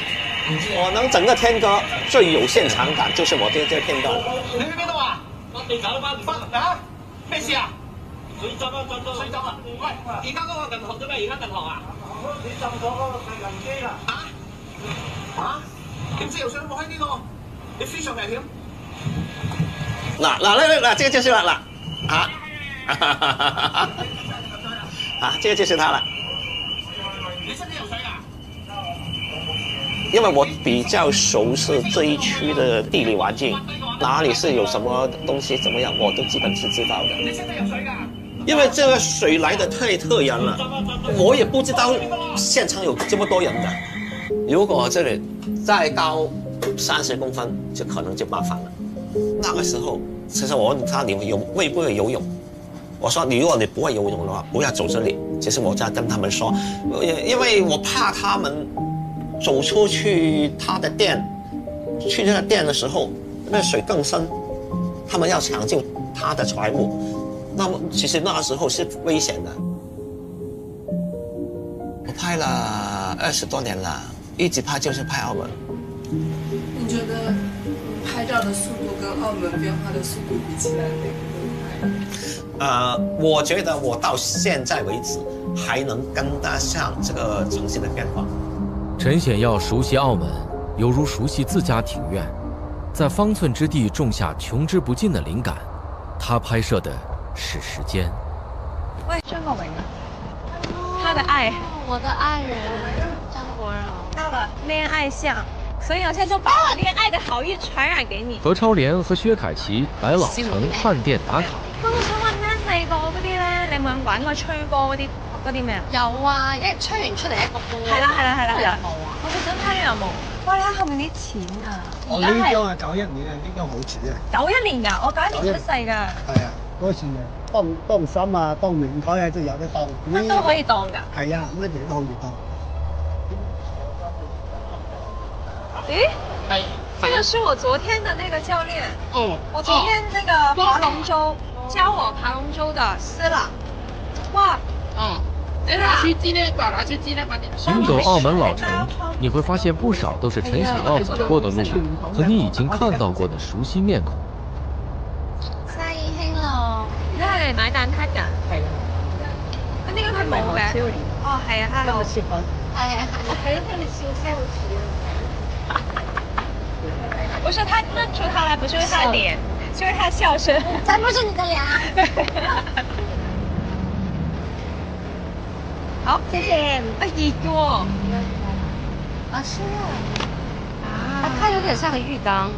我能整個天歌最有現場感就是我這個片段。你去邊度啊？我地走翻啊？咩事啊？水浸啊！水浸啊！喂，而家嗰個銀行做咩？而家銀行啊？你浸咗嗰個細銀機啦。啊？點知游水冇喺呢個？你非常危險。嗱，這個就是了，這個就是它了。你識唔識游水啊？因為我比較熟悉這一區的地理環境，哪裡是有什麼東西怎麼樣，我都基本是知道的。你識唔識游水㗎？因為這個水來得太突然了，我也不知道現場有這麼多人的。如果這裡再高30公分，就可能就麻煩了。那個時候，其實我問他你會不會游泳？我說如果你不會游泳的話，不要走這裡。其實我在跟他們說，因為我怕他們走出去他的店，去那個店的時候，那水更深，他們要搶救他的财务，那么其实那时候是危险的。我拍了20多年了，一直拍就是拍澳门。你觉得拍照的速度跟澳门变化的速度比起来，哪个更快？我觉得我到现在为止还能跟得上这个城市的变化。陈显耀熟悉澳门，犹如熟悉自家庭院，在方寸之地种下穷之不尽的灵感。他拍摄的是时间。喂，张国荣，他的爱，我的爱人张国荣，到了恋爱相，所以我现在就把我恋愛嘅好意傳染給你。何超蓮和薛凱琪來老城飯店打卡。不過我想問咧，細個嗰啲咧，你有冇玩過吹歌嗰啲咩啊？有啊，一吹完出嚟一個波。係啦。有冇啊？我哋想睇有冇。哇！你睇後面啲錢啊！我呢張係91年啊，呢張好似啊。91年㗎，我91年出世㗎。係啊，嗰時當心啊，當名台啊都有得當。乜都可以當㗎。係啊，乜嘢都可以當。咦？這個是我昨天的那個教練。我昨天那個爬龍舟，教我爬龍舟的斯朗。哇！行走澳門老城，你會發現不少都是陳顯耀走過的路和你已經看到過的熟悉面孔。生意興隆，你係嚟買蛋撻㗎？係啊。呢個係冇嘅。哦，係啊，hello。係啊，我睇到他們笑聲好似。不是他認出他來，不是因為他的臉，是因為他笑聲。才不是你的臉。好，謝謝。熱喎。啊，是啊。它有點像個浴缸。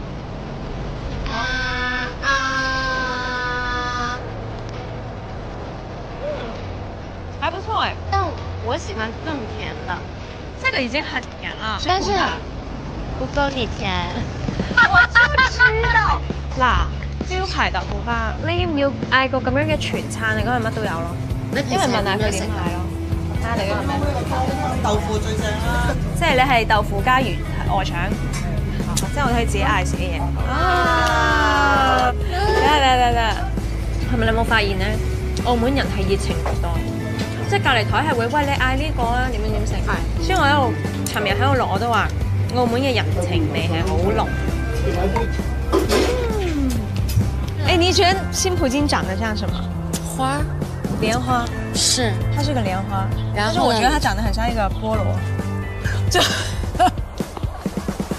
還不錯哎。但我喜歡更甜的。這個已經很甜了。但是不夠你甜。我就知道。嗱，招牌豆腐花，你要唔要嗌個咁樣嘅全餐？你嗰度乜都有咯。因為問下佢點買咯。睇下你嗰個咩？豆腐最正啦。即係你係豆腐加魚鵝腸，即係我可以自己嗌自己嘢。啊！得，係咪你有冇發現咧？澳門人係熱情好多，即係隔離台係會喂你嗌呢個啊，點樣食。係。所以我喺度，尋日喺度錄我都話，澳門嘅人情味係好濃。哎，你覺得新葡京長得像什麼？花。蓮花。是。它是個蓮花，但是我覺得它長得很像一個菠蘿。就。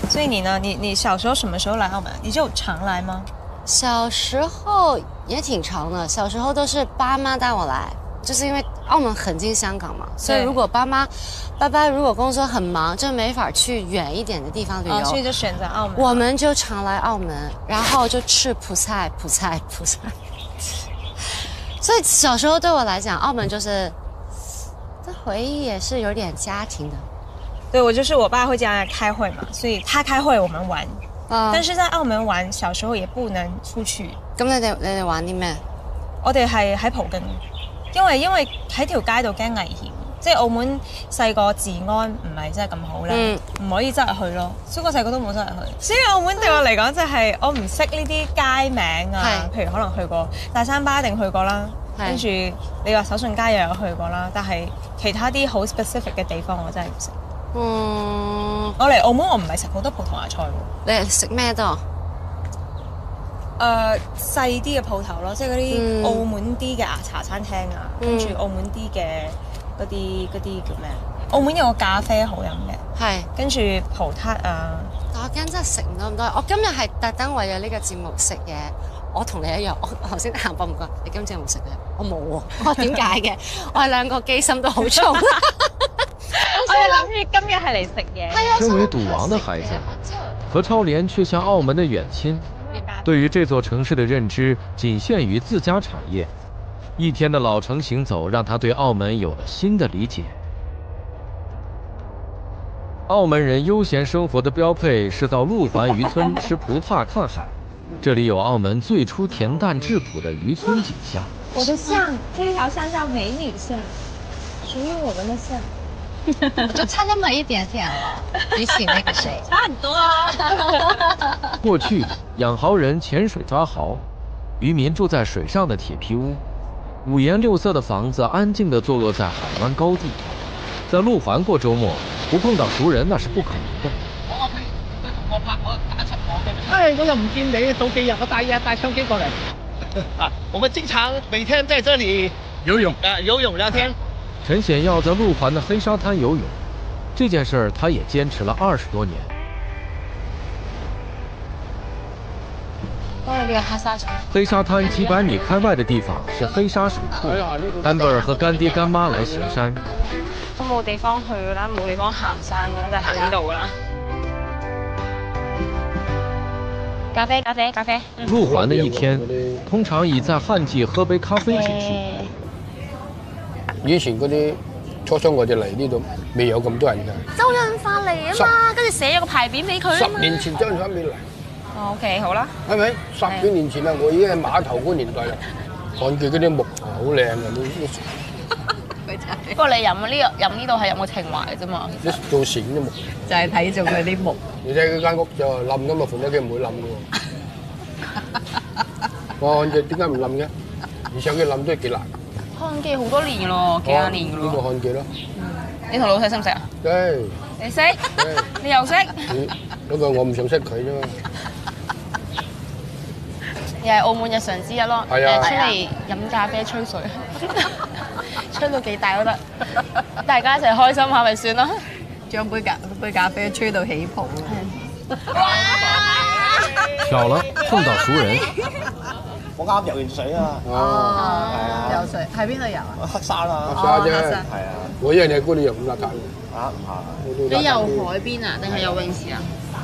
所以你呢？你小時候什麼時候來澳門？你就常來嗎？小時候也挺長的，小時候都是爸媽帶我來，就是因為澳門很近香港嘛，所以如果爸爸如果工作很忙，就沒法去遠一點的地方旅遊，所以就選擇澳門。我們就常來澳門，然後就吃葡菜。所以小時候對我來講，澳門就是這回憶也是有點家庭的。對，我就是我爸會經常開會嘛，所以他開會我們玩。但是在澳門玩，小時候也不能出去。咁你哋玩啲咩？我哋係喺葡京，因為喺條街度驚危險，即係澳門細個治安唔係真係咁好咧，唔可以真係去咯。所以我細個都冇真係去。所以澳門對我嚟講就係我唔識呢啲街名啊，譬如可能去過大三巴一定去過啦，跟住你話手信街又有去過啦，但係其他啲好 specific 嘅地方我真係唔識。我嚟澳門我唔係食好多葡萄牙菜喎。你係食咩多？細啲嘅鋪頭咯，即係嗰啲澳門啲嘅茶餐廳啊，跟住澳門啲嘅嗰啲叫咩？澳門有個咖啡好飲嘅，係跟住葡撻啊。但我驚真係食唔到咁多。我今日係特登為咗呢個節目食嘢。我同你一樣，我頭先行過唔過？你今朝有冇食嘅？我冇喎。我點解嘅？我哋兩個機心都好重。我哋諗住今日係嚟食嘢。身為賭王的孩子，何超蓮卻像澳門的遠親，對於這座城市的認知僅限於自家產業。一天的老城行走，讓他對澳門有了新的理解。澳門人悠閒生活的標配是到路環漁村吃葡撻看海，這裡有澳門最初恬淡質樸的漁村景象。我的巷，這條巷叫美女巷，屬於我們的巷。就差那麼一點點了，比起那個誰，差很多啊。過去養蠔人潛水抓蠔，渔民住在水上的铁皮屋，五颜六色的房子安静地坐落在海湾高地。在路环过周末，不碰到熟人那是不可能的。哎，我又唔見你，早幾日我帶相機過嚟。啊，我們經常每天在這裡游泳聊天。陈显耀在路环的黑沙滩游泳，这件事儿他也坚持了20多年。黑沙滩几百米开外的地方是黑沙水库，丹贝尔和干爹干媽來行山。都冇地方去啦，冇地方行山啦，就喺呢度啦。咖啡。路环的一天，通常以在旱季喝杯咖啡结束。以前嗰啲初初我哋嚟呢度未有咁多人㗎。周潤發嚟啊嘛，跟住寫咗個牌匾俾佢啊嘛。10年前周潤發未嚟。OK， 好啦。係咪？10幾年前啦，我已經係碼頭嗰年代啦。看見嗰啲木好靚啊！不過你飲呢度係有冇情懷嘅啫嘛。你做船啫嘛。就係睇中佢啲木。你睇佢間屋就冧㗎嘛，馮德基唔會冧㗎喎。我看見點解唔冧嘅？而且佢冧都係幾難。漢記好多年咯，幾廿年㗎咯。呢個漢記咯。你同老細識唔識啊？識。你識？你又識？不過我唔想識佢啫嘛。又係澳門日常之一咯。係啊。出嚟飲咖啡吹水，吹到幾大都得，大家一齊開心下咪算咯。將杯咖啡吹到起泡。巧了，碰到熟人。我啱游完水啊！游水喺邊度游啊？黑沙啦，黑沙啫，係啊。我一日你估你游咁邋遢啊？唔係。你游海邊啊？定係游泳池啊？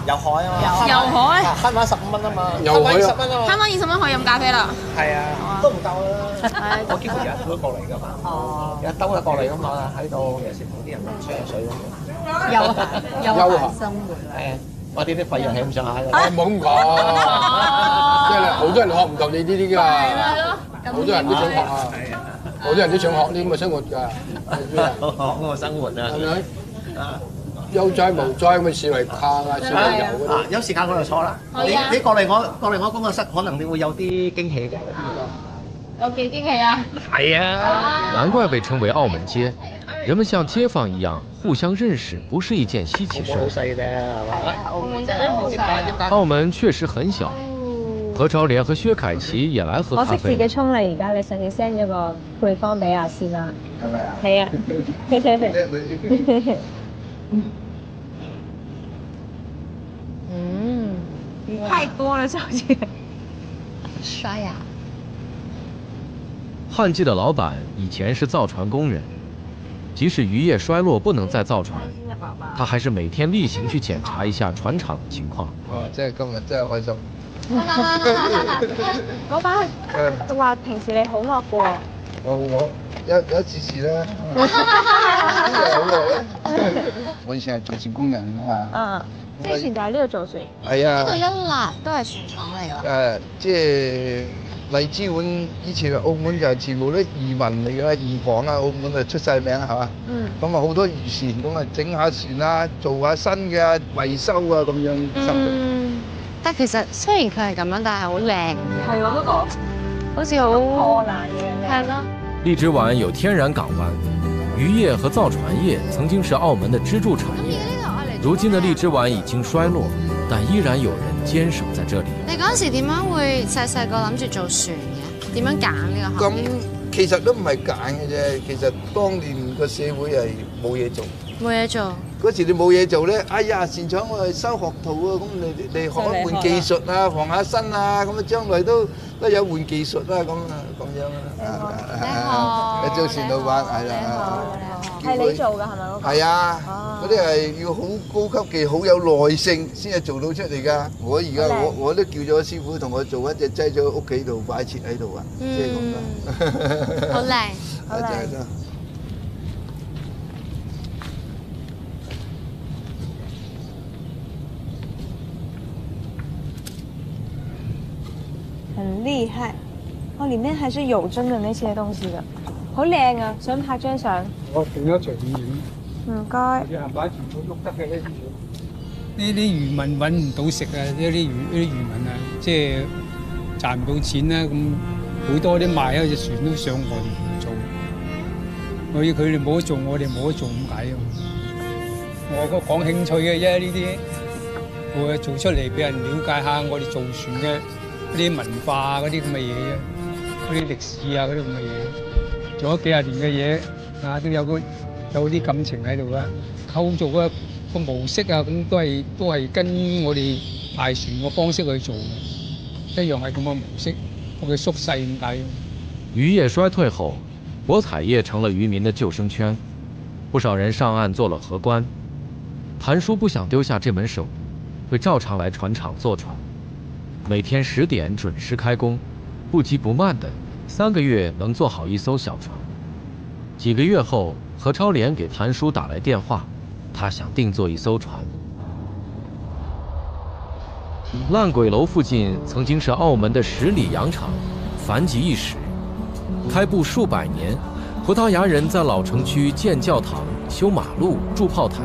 游海啊嘛。游海。慳翻15蚊啊嘛。游海10蚊啊嘛。慳翻20蚊可以飲咖啡啦。係啊，都唔夠啦。我幾乎日日都過嚟㗎嘛。哦。日兜就過嚟㗎嘛，喺度有時同啲人吹下水咁樣。休閒生活。係。我啲費用係咁上下嘅。冇咁講，即係好多人學唔到你呢啲㗎，好多人都想學啊，好多人都想學呢咁嘅生活㗎，學嗰個生活啊，係咪？有災無災咁嘅視為靠啊，視為遊嗰啲。有時間我就錯啦，你過嚟我工作室，可能你會有啲驚喜嘅。有幾驚喜啊？係啊。難怪被稱為澳門街。人們像街坊一樣互相認識，不是一件稀奇事。澳門確實很小。何超蓮和薛凱琪也來喝咖啡。我識自己沖嚟，而家你上次 send 咗個配方俾阿先啦。係啊。太多了，小姐。刷牙。旱季的老闆以前是造船工人。即使漁業衰落不能再造船，他還是每天例行去檢查一下船廠的情況。哇！真係今日真係開心。老闆話平時你好惡嘅喎。我有一次次啦。我以前係做船工人啊嘛。之前就喺呢度做船。係啊。呢度一辣都係船廠嚟㗎。即係。荔枝碗以前澳門就全部都移民嚟㗎，漁港啊，澳門就出晒名係嘛？咁啊好多漁船咁啊整下船啊，做下新嘅維修啊咁樣生活。但其實雖然佢係咁樣，但係好靚。係我都講，好似好破爛嘅。係咯。荔枝灣有天然港灣，漁業和造船業曾經是澳門的支柱產業。如今的荔枝灣已經衰落，但依然有人堅守在這裡。你嗰陣時點樣會細個諗住做船嘅？點樣揀呢個行業？咁其實都唔係揀嘅啫，其實當年個社會係冇嘢做。冇嘢做。嗰時你冇嘢做咧，哎呀，船廠我係收學徒啊，咁你學一門技術啊，防下身啊，咁啊將來都有換技術啊，咁樣啊。你做船老闆係啦。係你做㗎係咪嗰個？係啊，嗰啲係要好高級嘅，好有耐性先係做到出嚟㗎。我而家我都叫咗師傅同我做一隻擠咗屋企度擺設喺度啊，即係咁啦。好靚，好靚。很厲害，哦，裡面還是有真的那些東西的，好靚啊！想拍張相。我影咗長影。唔該。係擺全部喐得嘅呢啲魚。呢啲漁民揾唔到食啊！呢啲漁民啊，即係賺唔到錢啦，咁好多啲賣咗隻船都上岸做，所以佢哋冇得做，我哋冇得做咁解啊。我個講興趣嘅啫，呢啲我做出嚟俾人了解下我哋造船嘅嗰啲文化嗰啲咁嘅嘢啫，嗰啲歷史啊嗰啲咁嘅嘢，做咗幾廿年嘅嘢啊，都有啲感情喺度啦。構造個模式啊，咁都係跟我哋大船個方式去做嘅，一樣係咁嘅模式，我嘅縮細咁解。漁業衰退後，博彩業成了漁民的救生圈，不少人上岸做了荷官。谭叔不想丟下這門手藝，會照常來船廠坐船，每天10點準時開工，不急不慢的，3個月能做好一艘小船。幾個月後，何超蓮給譚叔打來電話，他想定做一艘船。爛鬼樓附近曾經是澳門的10里洋場，繁極一時，開埠數百年，葡萄牙人在老城區建教堂、修馬路、築炮台，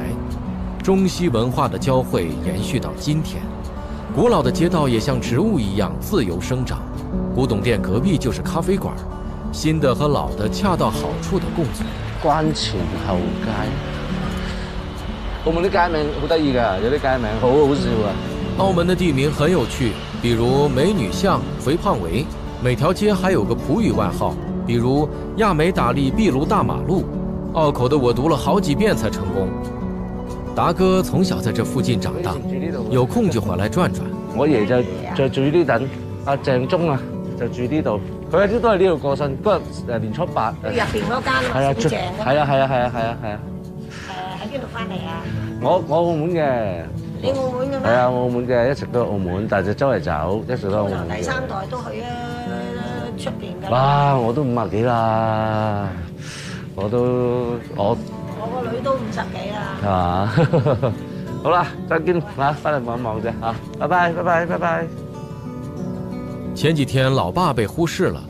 中西文化的交匯延續到今天。古老的街道也像植物一樣自由生長，古董店隔壁就是咖啡館，新的和老的恰到好處的共存。關前後街，澳門啲街名好得意㗎，有啲街名好好笑啊！澳門的地名很有趣，比如美女巷、肥胖圍，每條街還有個葡語外號，比如亞美打利秘魯大馬路。拗口的我讀了好幾遍才成功。達哥從小在這附近長大，有空就回來轉轉。我爺就住呢等，阿鄭忠啊就住呢度，佢一啲都係呢度過身。嗰日年初8，入邊嗰間係啊，正係啊。喺邊度翻嚟啊？我澳門嘅。你澳門嘅咩？係啊，我澳門嘅，一直都澳門，但係就周圍走，一直都澳門。第3代都去啊，出邊㗎。哇！我都50幾啦，我個女都50幾啦。係嘛？好啦，再見啊！翻嚟望一望啫嚇，拜拜。前幾天老爸被忽視了，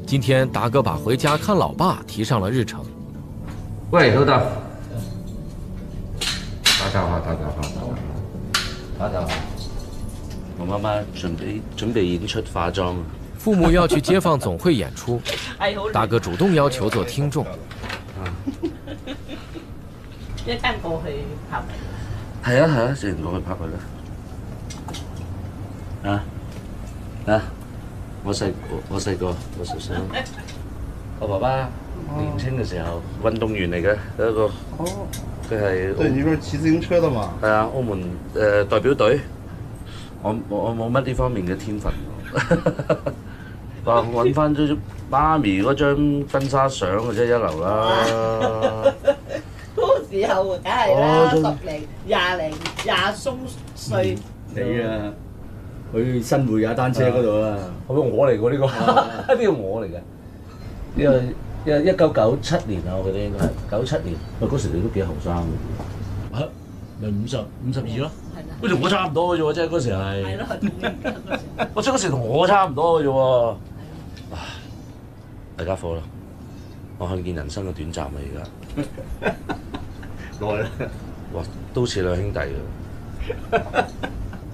今天達哥把回家看老爸提上了日程。喂，老豆，打攪下，我媽媽準備演出化妝。父母要去街坊總會演出，達哥主動要求做聽眾。一陣過去拍咪。係啊，自然過去拍佢啦。我細個，我爸爸年輕嘅時候運動員嚟嘅，一個佢係。對，你係騎自行車的嘛？係啊，澳門代表隊。我冇乜呢方面嘅天分。話揾翻咗媽咪嗰張婚紗相嘅啫，一流啦。嗰時候梗係啦，10零、20鬆歲。你啊，去新會踩單車嗰度啊，我嚟㗎呢個，呢個我嚟嘅。呢個1997年啊，我記得應該係97年。喂，嗰時你都幾後生嘅。嚇，咪52咯。好似我差唔多嘅啫喎，即係嗰時係。係咯，我即係嗰時同我差唔多嘅啫喎。大家伙啦，我看見人生嘅短暫啦，而家。耐啦。哇，都似兩兄弟嘅。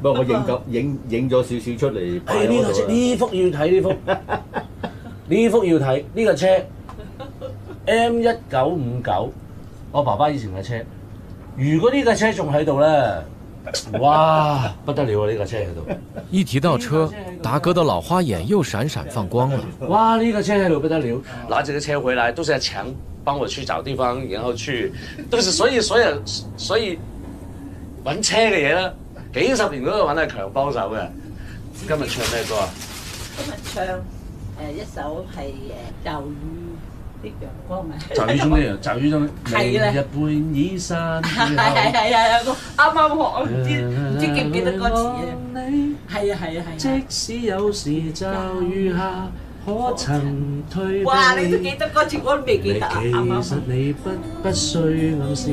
不過我影咗少少出嚟。呢幅要睇呢幅，呢幅要睇呢個車 M1959，我爸爸以前嘅車。如果呢架車仲喺度咧，哇，不得了啊！呢架車喺度。一提到車，達哥的老花眼又閃閃放光了。哇，呢個車喺度不得了，拿這個車回來都是強幫我去找地方，然後去，都是所以揾車嘅嘢啦，幾十年都揾阿強幫手嘅。今日唱咩歌啊？今日唱一首係驟雨的陽光啊！驟雨中的陽，驟雨中明日半倚山。係，啱啱學，唔知記唔記得歌詞啊？係。即使有時驟雨下，可曾退避？哇！你都記得歌詞，我都未記得啊！其實你不需暗示。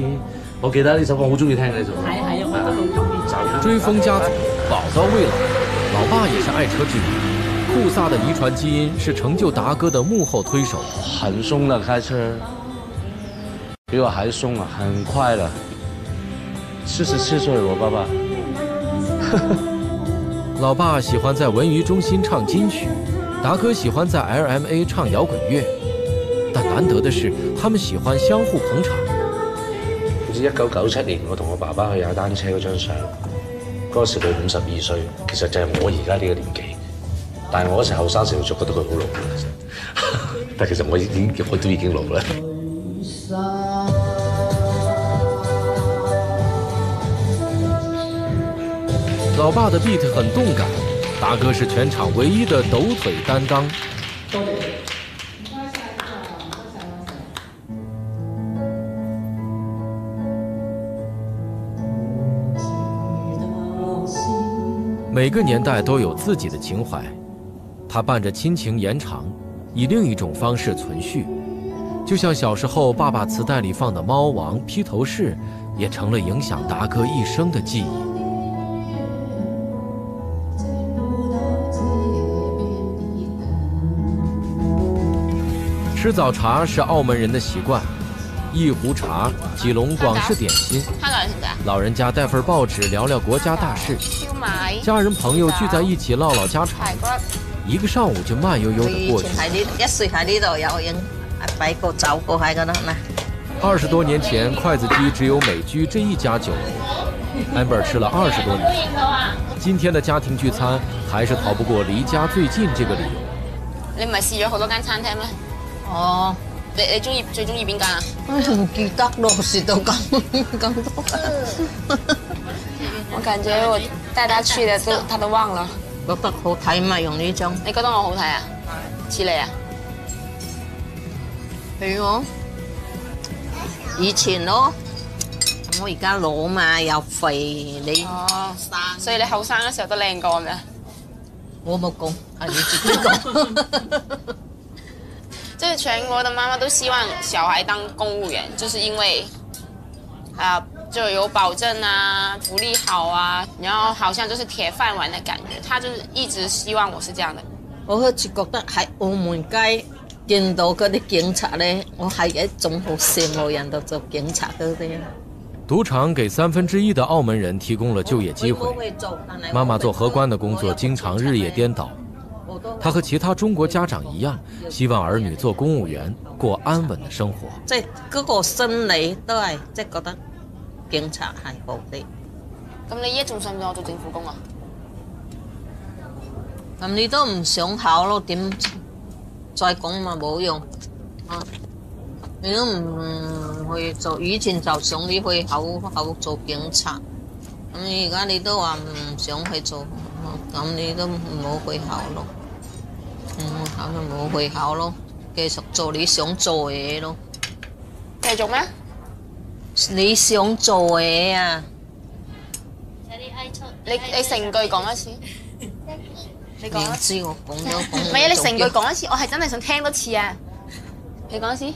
我記得呢首歌，我好中意聽呢首歌。係，我都好中意。追風家族，寶刀未老，老爸也是愛車之人。酷飒的遺傳基因是成就達哥的幕後推手。很鬆的開車，比我還鬆啊，很快了。47歲，我爸爸。老爸喜欢在文娱中心唱金曲，达哥喜欢在 LMA 唱摇滚乐，但難得的是，他們喜歡相互捧場。好似1997年，我同我爸爸去踩單車嗰張相，嗰時佢52歲，其實就係我而家呢個年紀。但係我嗰時後生時，就覺得佢好老啦。但其實我都已經老啦。老爸的 beat 很動感，達哥是全場唯一的抖腿擔當。每個年代都有自己的情懷，它伴着親情延長，以另一種方式存續。就像小時候爸爸磁帶裡放的《貓王》《披頭士》，也成了影響達哥一生的記憶。吃早茶是澳門人的習慣，一壺茶，幾籠廣式點心。老人家帶份報紙聊聊國家大事，家人朋友聚在一起嘮嘮家常，一個上午就慢悠悠地過去。一歲喺呢度有影，擺個走過喺嗰度啦。20多年前，筷子基只有美居這一家酒樓 ，Amber 吃了20多年。今天的家庭聚餐，還是逃不過離家最近這個理由。你唔係試咗好多間餐廳咩？哦，你最中意邊間啊？唔記得咯，試到咁多。我感覺我帶他去的他都忘了。覺得好睇嘛，用呢張。你覺得我好睇啊？似你啊？係我以前咯，我而家老嘛又肥，你生，所以你後生嘅時候都靚過咩？我冇講，係你自己講。就是全國的媽媽都希望小孩當公務員，就是因為，就有保證啊，福利好啊，然後好像就是鐵飯碗的感覺。他就是一直希望我是這樣的。我好似覺得喺澳門街見到嗰啲警察咧，我係一種好羨慕人哋做警察嗰啲。賭場給1/3的澳門人提供了就業機會。媽媽做荷官的工作，經常日夜顛倒。他和其他中國家長一樣，希望兒女做公務員，過安穩的生活。即係嗰個心理都係即係覺得警察係好啲。咁你依家仲想唔想我做政府工啊？咁你都唔想考咯，點再講嘛冇用啊！你都唔去做，以前就想你去考做警察，咁而家你都話唔想去做，咁你都唔好去考咯。考就冇去考咯，繼續做你想做嘢咯。繼續咩？你想做嘢啊！你成句講一次。你講一次。我講咗講。唔係啊！你成句講一次，我係真係想聽多次啊！你講一次。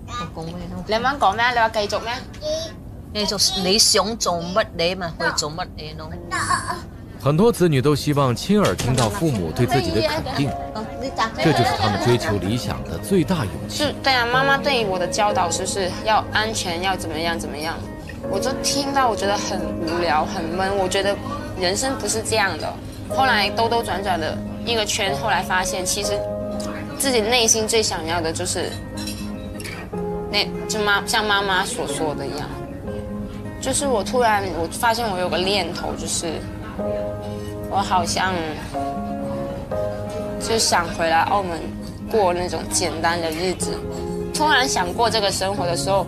我講咩咯？你啱啱講咩？你話繼續咩？繼續你想做乜嘢嘛，去做乜嘢咯。很多子女都希望親耳聽到父母對自己的肯定，這就是他們追求理想的最大勇氣。就對啊，媽媽對我的教導就是要安全，要怎麼樣怎麼樣。我就聽到，我覺得很無聊，很悶。我覺得人生不是這樣的。後來兜兜轉轉的一個圈，後來發現其實自己內心最想要的就是像媽媽所說的一樣，就是我突然我發現我有個念頭，就是我好像就想回來澳門過那種簡單的日子。突然想過這個生活的時候，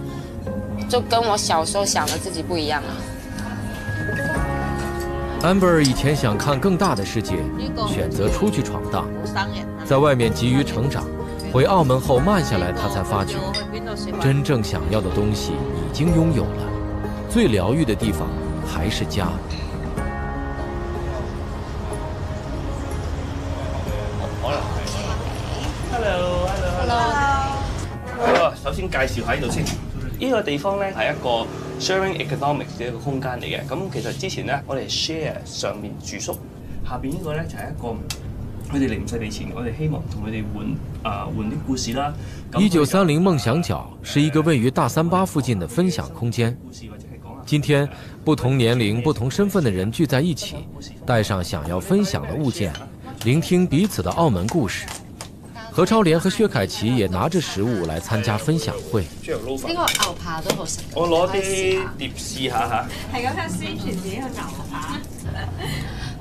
就跟我小時候想的自己不一樣了。Amber 以前想看更大的世界，選擇出去闖蕩，在外面急於成長，回澳門後慢下來，他才發覺真正想要的東西已經擁有了，最療癒的地方還是家。首先介紹喺度先，呢個地方咧係一個 sharing economics 嘅一個空間嚟嘅。咁其實之前咧，我哋 share 上面住宿，下邊呢個咧就係一個佢哋嚟唔使俾錢，我哋希望同佢哋換啲故事啦。1930夢想角是一個位於大三巴附近的分享空間，今天，不同年龄、不同身份的人聚在一起，带上想要分享的物件，聆听彼此的澳门故事。何超蓮和薛凱琪也拿着食物來參加分享會。呢個牛扒都好食。我攞啲碟試下嚇。係咁樣宣傳自己個牛扒。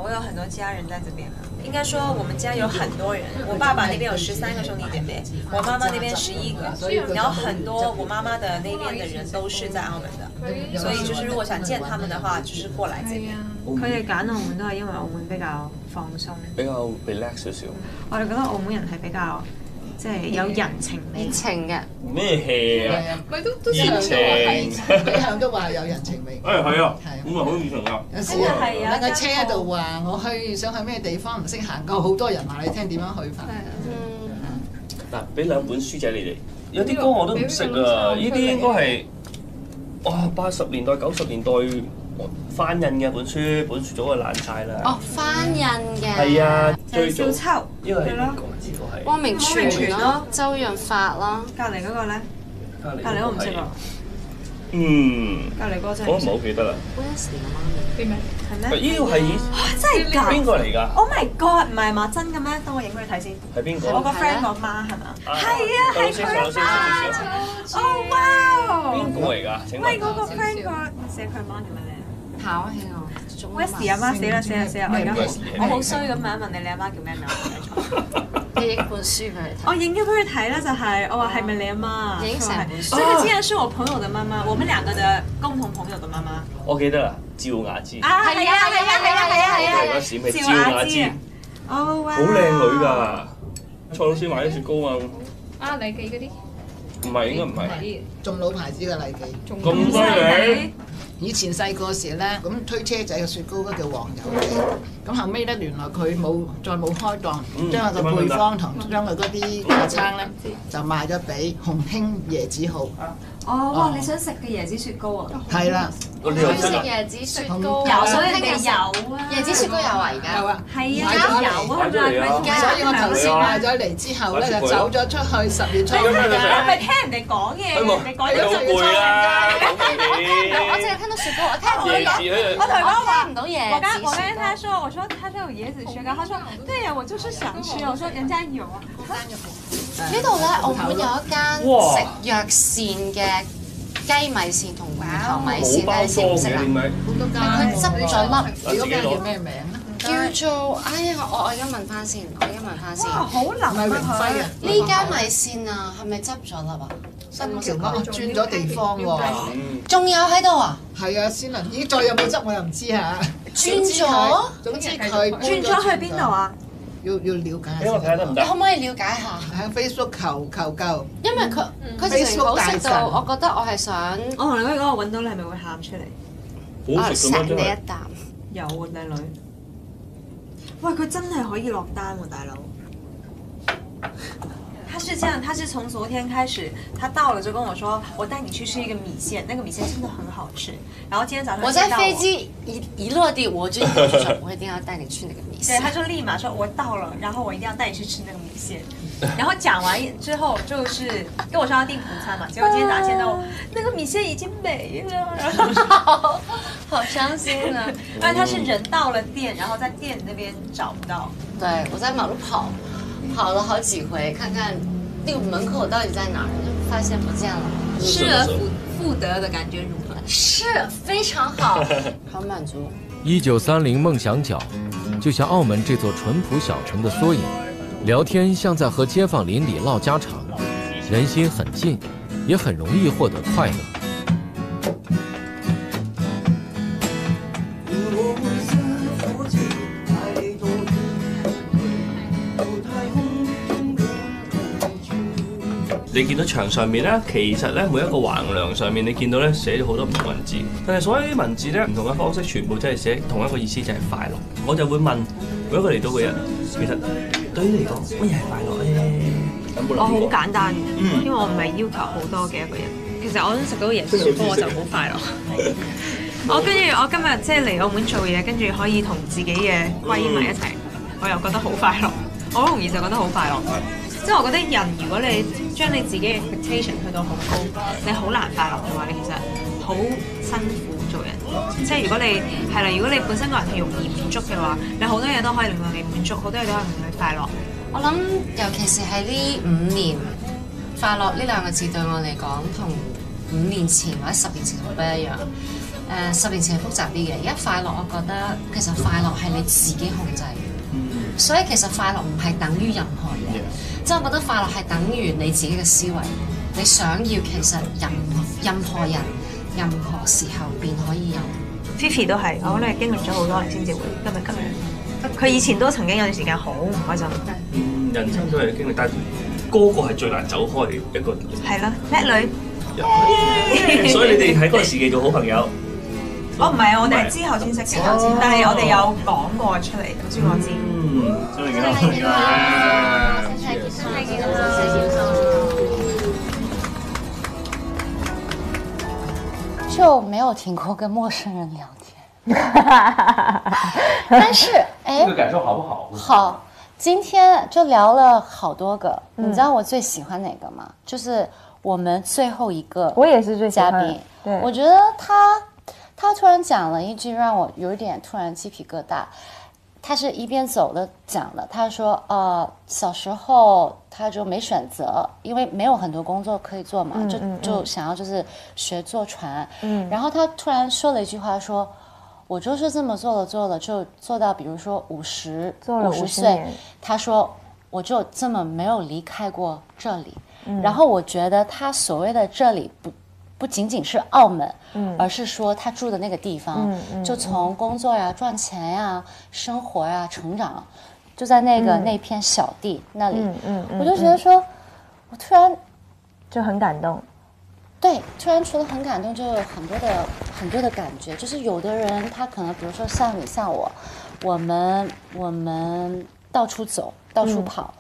我有很多家人在這邊，應該說我們家有很多人。我爸爸那邊有13個兄弟姐妹，我媽媽那邊11個，然後很多我媽媽的那邊的人都是在澳門的，所以就是如果想見他們的話，就是過來這邊。佢哋揀澳門都係因為澳門比較放鬆，比較 relax 少少。我哋覺得澳門人係比較即係有人情味、熱情嘅。咩 hea 啊？咪都熱情，一向都話有人情味。係啊，咁啊好熱情㗎。有時喺個車度話我想去咩地方唔識行過，好多人話你聽點樣去法。嗱，俾兩本書仔你哋，有啲歌我都唔識啊！呢啲應該係哇80年代、90年代翻印嘅本書早就爛晒啦。哦，翻印嘅。係啊，最早秋呢個係邊個？呢個係汪明荃咯，周潤發咯。隔離嗰個咧？隔離我唔識啊。隔離嗰個真係。我唔係好記得啦。Wesley 嘅媽咪。邊名？係咩？呢個係真係㗎？邊個嚟㗎 ？Oh my god！唔係嘛？真嘅咩？等我影俾你睇先。係邊個？我個 friend 個媽係嘛？係啊，係佢媽。Oh wow！邊個嚟㗎？請問。喂，嗰個 friend 個寫佢媽點樣咧？考起我。Wesley 阿媽死啦！我好衰咁問一問你阿媽叫咩名？你影本書俾佢睇。我影咗俾佢睇啦，就係我話係咪你阿媽？影成本書。這個竟然是我朋友的媽媽，我們兩個的共同朋友的媽媽。我記得啦，趙雅芝。係啊！嗰時咪趙雅芝。哦哇！好靚女㗎，蔡老師買啲雪糕啊。啊，禮記嗰啲。唔係，應該唔係。仲老牌子嘅禮記。咁犀利！以前細個時咧，咁推車仔嘅雪糕嗰叫黃油記，咁後尾咧原來佢再冇開檔，將佢個配方同將佢嗰啲架撐咧就賣咗俾紅興椰子號。哦，哇！你想食嘅椰子雪糕啊？係啦，我想食椰子雪糕，所以人哋有啊。椰子雪糕有啊，而家有啊，係啊，有啊，所以我頭先買咗嚟之後咧就走咗出去10月初。我咪聽人哋講嘢，人哋講嘢就要錯啦。我淨係聽到雪糕，我聽唔到椰。我同佢講話聽唔到椰子雪糕。我跟他說，我說他說有椰子雪糕，他說對呀，我就是想吃。我說人家有啊。呢度咧，澳門有一間食藥膳嘅雞米線同芋頭米線咧，識唔識啊？佢執咗粒，你嗰間叫咩名咧？叫做哎呀，我而家問翻先，哇，好難啊！榮輝啊！呢間米線啊，係咪執咗粒啊？新橋屋轉咗地方喎。仲有喺度啊？係啊，先能咦，再有冇執我又唔知嚇。轉咗？總之佢轉咗去邊度啊？要了解下。俾我睇下得唔得？你可唔可以了解下？喺 Facebook 求救。因為佢直情好食到，我覺得我係想。我同你講，我揾到你係咪會喊出嚟？好食咁樣你一啖。有啊，靚女。喂，佢真係可以落單喎，大佬。他是這樣，他是從昨天開始，他到了就跟我說，我帶你去吃一個米線，那個米線真的很好吃。然後今天早上我在飛機一落地，我就說我一定要帶你去那個米線。對，他就立馬說我到了，然後我一定要帶你去吃那個米線。然後講完之後，就是跟我說要訂午餐嘛，結果今天早上見到那個米線已經沒了，然後好傷心啊！因為他是人到了店，然後在店那邊找不到。對，我在馬路跑了好幾回，看看那個門口到底在哪兒，就發現不見了。失而復得的感覺如何？是非常好，好滿足。1930夢想角，就像澳門這座淳樸小城的縮影。聊天像在和街坊鄰里唠家常，人心很近，也很容易獲得快樂。你見到牆上面咧，其實咧每一個橫梁上面，你見到咧寫咗好多唔同文字，但係所有啲文字咧唔同嘅方式，全部都係寫同一個意思，就係快樂。我就會問每一個嚟到嘅人，其實對於你嚟講，乜嘢係快樂咧？我好簡單，因為我唔係要求好多嘅一個人。其實我想食到椰子雪糕我就好快樂。我今日即係嚟澳門做嘢，跟住可以同自己嘅閨蜜一齊，我又覺得好快樂。我好容易就覺得好快樂。即係我覺得人如果你將你自己嘅 expectation 去到好高，你好難快樂嘅話，你其實好好辛苦做人。即係如果你係啦，如果你本身個人係容易滿足嘅話，你好多嘢都可以令到你滿足，好多嘢都可以令到你快樂。我諗尤其是喺呢5年，快樂呢2個字對我嚟講，同5年前或者10年前好不一樣。10年前係複雜啲嘅，而家快樂，我覺得其實快樂係你自己控制嘅，所以其實快樂唔係等於任何嘢，即係我覺得快樂係等於你自己嘅思維，你想要其實任何人、任何時候便可以有。Fifi 都係，我覺得經歷咗好多年先至會今日咁樣。佢以前都曾經有段時間好唔開心。人生都係經歷，但係嗰個係最難走開一個。係啦，叻女。所以你哋喺嗰個時期做好朋友。我唔係啊，我哋係之後先識嘅，但係我哋有講過出嚟，朱我知。所以幾好嘅。就没有听过跟陌生人聊天，但是这个感受好不好？好，今天就聊了好多个，你知道我最喜欢哪个吗？就是我们最后一个，我也是最喜欢嘉宾。对，我觉得他突然讲了一句让我有一点突然鸡皮疙瘩。他是一边走的讲的，他说小时候他就没选择，因为没有很多工作可以做嘛，就想要就是学坐船，然后他突然说了一句话说，我就是这么做了，就做到比如说50岁，他说我就这么没有离开过这里，然后我觉得他所谓的这里不仅仅是澳门，而是说他住的那个地方，就从工作呀、赚钱呀、生活呀、成长，就在那片小地那里，我就觉得说，我突然就很感动。对，突然除了很感动，就有很多的感觉。就是有的人他可能，比如说像你像我们到处走，到处跑。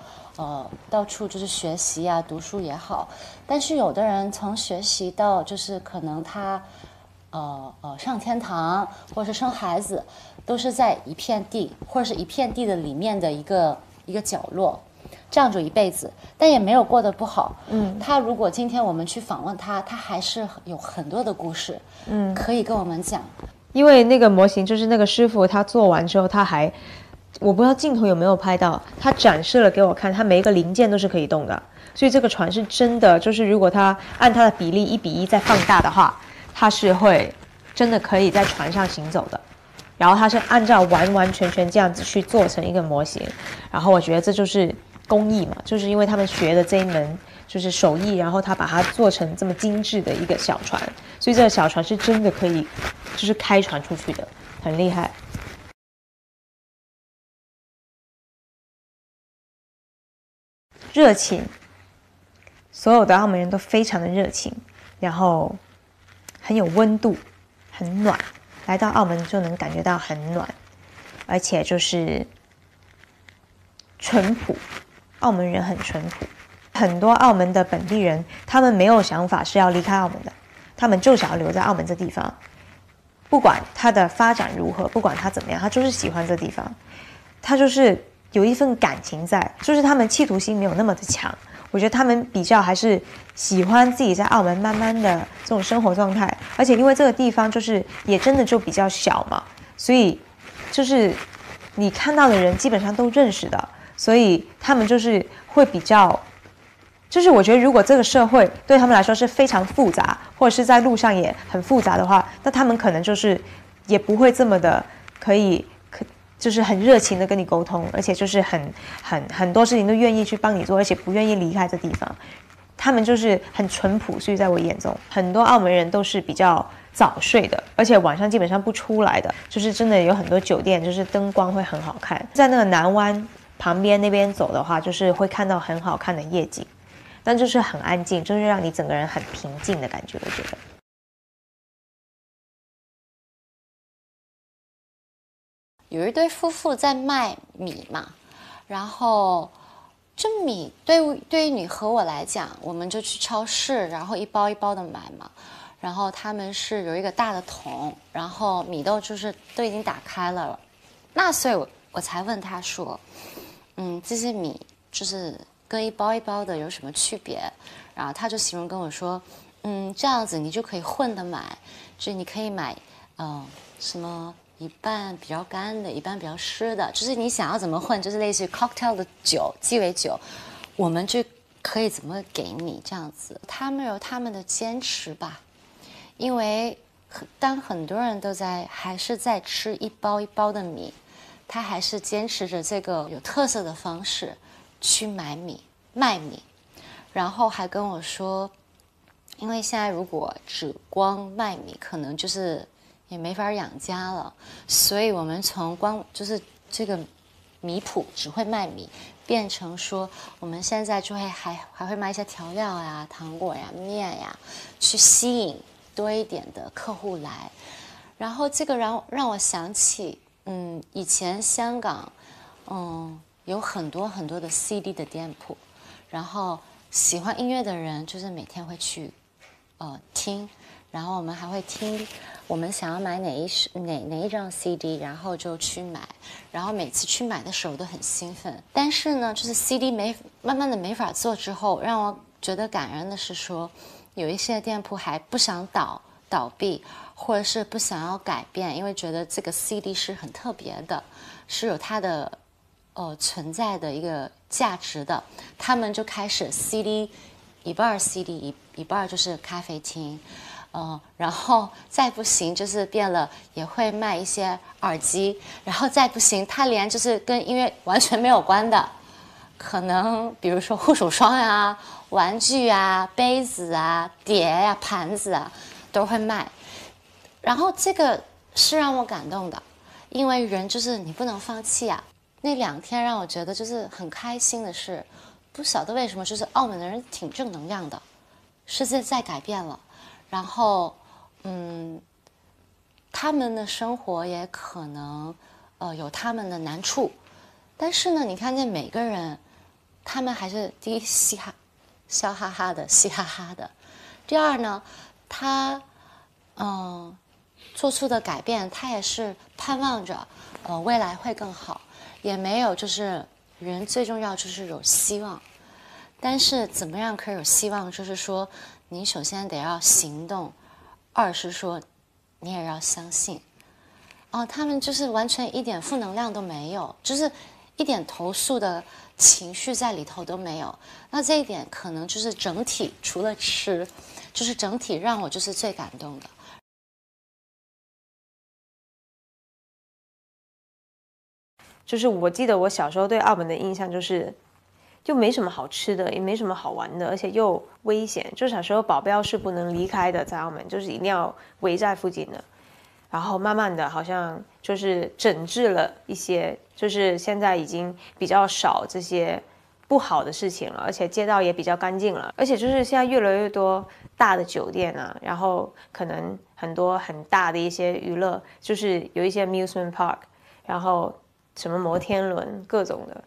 到处就是学习啊，读书也好，但是有的人从学习到就是可能他上天堂或者是生孩子，都是在一片地或者是一片地的里面的一个角落，这样就一辈子，但也没有过得不好。他如果今天我们去访问他，他还是有很多的故事，可以跟我们讲。因为那个模型就是那个师傅他做完之后，他还。我不知道镜头有没有拍到，他展示了给我看，他每一个零件都是可以动的，所以这个船是真的，就是如果他按它的比例1比1再放大的话，它是会真的可以在船上行走的。然后它是按照完完全全这样子去做成一个模型，然后我觉得这就是工艺嘛，就是因为他们学的这一门就是手艺，然后他把它做成这么精致的一个小船，所以这个小船是真的可以就是开船出去的，很厉害。热情，所有的澳门人都非常的热情，然后很有温度，很暖。来到澳门就能感觉到很暖，而且就是淳朴。澳门人很淳朴，很多澳门的本地人，他们没有想法是要离开澳门的，他们就想要留在澳门这地方。不管他的发展如何，不管他怎么样，他就是喜欢这地方，他就是有一份感情在，就是他们企图心没有那么的强。我觉得他们比较还是喜欢自己在澳门慢慢的这种生活状态，而且因为这个地方就是也真的就比较小嘛，所以就是你看到的人基本上都认识的，所以他们就是会比较，就是我觉得如果这个社会对他们来说是非常复杂，或者是在路上也很复杂的话，那他们可能就是也不会这么的就是很热情的跟你沟通，而且就是很多事情都愿意去帮你做，而且不愿意离开这地方。他们就是很淳朴，所以在我眼中，很多澳门人都是比较早睡的，而且晚上基本上不出来的。就是真的有很多酒店，就是灯光会很好看。在那个南湾旁边那边走的话，就是会看到很好看的夜景，但就是很安静，就是让你整个人很平静的感觉，我觉得。有一对夫妇在卖米嘛，然后这米对于你和我来讲，我们就去超市，然后一包一包的买嘛。然后他们是有一个大的桶，然后米都就是都已经打开了。那所以我才问他说，这些米就是跟一包一包的有什么区别？然后他就形容跟我说，这样子你就可以混着买，就是你可以买什么一半比较干的，一半比较湿的，就是你想要怎么混，就是类似于 cocktail 的酒鸡尾酒，我们就可以怎么给你这样子。他们有他们的坚持吧，因为当很多人都还是在吃一包一包的米，他还是坚持着这个有特色的方式去卖米，然后还跟我说，因为现在如果只光卖米，可能就是也没法养家了，所以我们从就是这个米铺只会卖米，变成说我们现在就会还会卖一些调料呀、糖果呀、面呀，去吸引多一点的客户来。然后这个让我想起，以前香港，有很多很多的 CD 的店铺，然后喜欢音乐的人就是每天会去听，然后我们还会听我们想要买哪一张 CD， 然后就去买，然后每次去买的时候都很兴奋。但是呢，就是 CD 慢慢的没法做之后，让我觉得感人的是说，有一些店铺还不想倒闭，或者是不想要改变，因为觉得这个 CD 是很特别的，是有它的存在的一个价值的，他们就开始 CD 一半 CD 一半就是咖啡厅，然后再不行就是变了，也会卖一些耳机，然后再不行，他连就是跟音乐完全没有关的，可能比如说护手霜啊、玩具啊、杯子啊、碟啊、盘子啊都会卖，然后这个是让我感动的，因为人就是你不能放弃啊。那2天让我觉得就是很开心的是，不晓得为什么，就是澳门的人挺正能量的，世界在改变了，然后他们的生活也可能有他们的难处，但是呢，你看见每个人，他们还是第一笑哈哈的，嘻哈哈的，第二呢，他做出的改变，他也是盼望着未来会更好。也没有，就是人最重要就是有希望，但是怎么样可以有希望？就是说，你首先得要行动，二是说，你也要相信。他们就是完全一点负能量都没有，就是一点投诉的情绪在里头都没有。那这一点可能就是整体，除了吃，就是整体让我就是最感动的。就是我记得我小时候对澳门的印象就没什么好吃的，也没什么好玩的，而且又危险。就小时候保镖是不能离开的，在澳门就是一定要围在附近的。然后慢慢的好像就是整治了一些，就是现在已经比较少这些不好的事情了，而且街道也比较干净了。而且就是现在越来越多大的酒店啊，然后可能很多很大的一些娱乐，就是有一些 amusement park， 然后什么摩天轮各种的，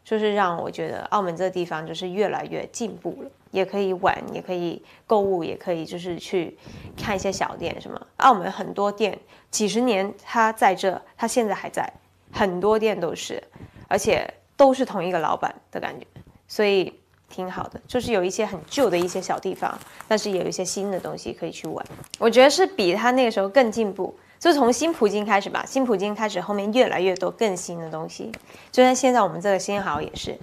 就是让我觉得澳门这个地方就是越来越进步了，也可以玩，也可以购物，也可以就是去看一些小店什么。澳门很多店几十年它在这，它现在还在，很多店都是，而且都是同一个老板的感觉，所以挺好的。就是有一些很旧的一些小地方，但是也有一些新的东西可以去玩。我觉得是比他那个时候更进步。就从新葡京开始吧，新葡京开始后面越来越多更新的东西，就像现在我们这个新豪也是，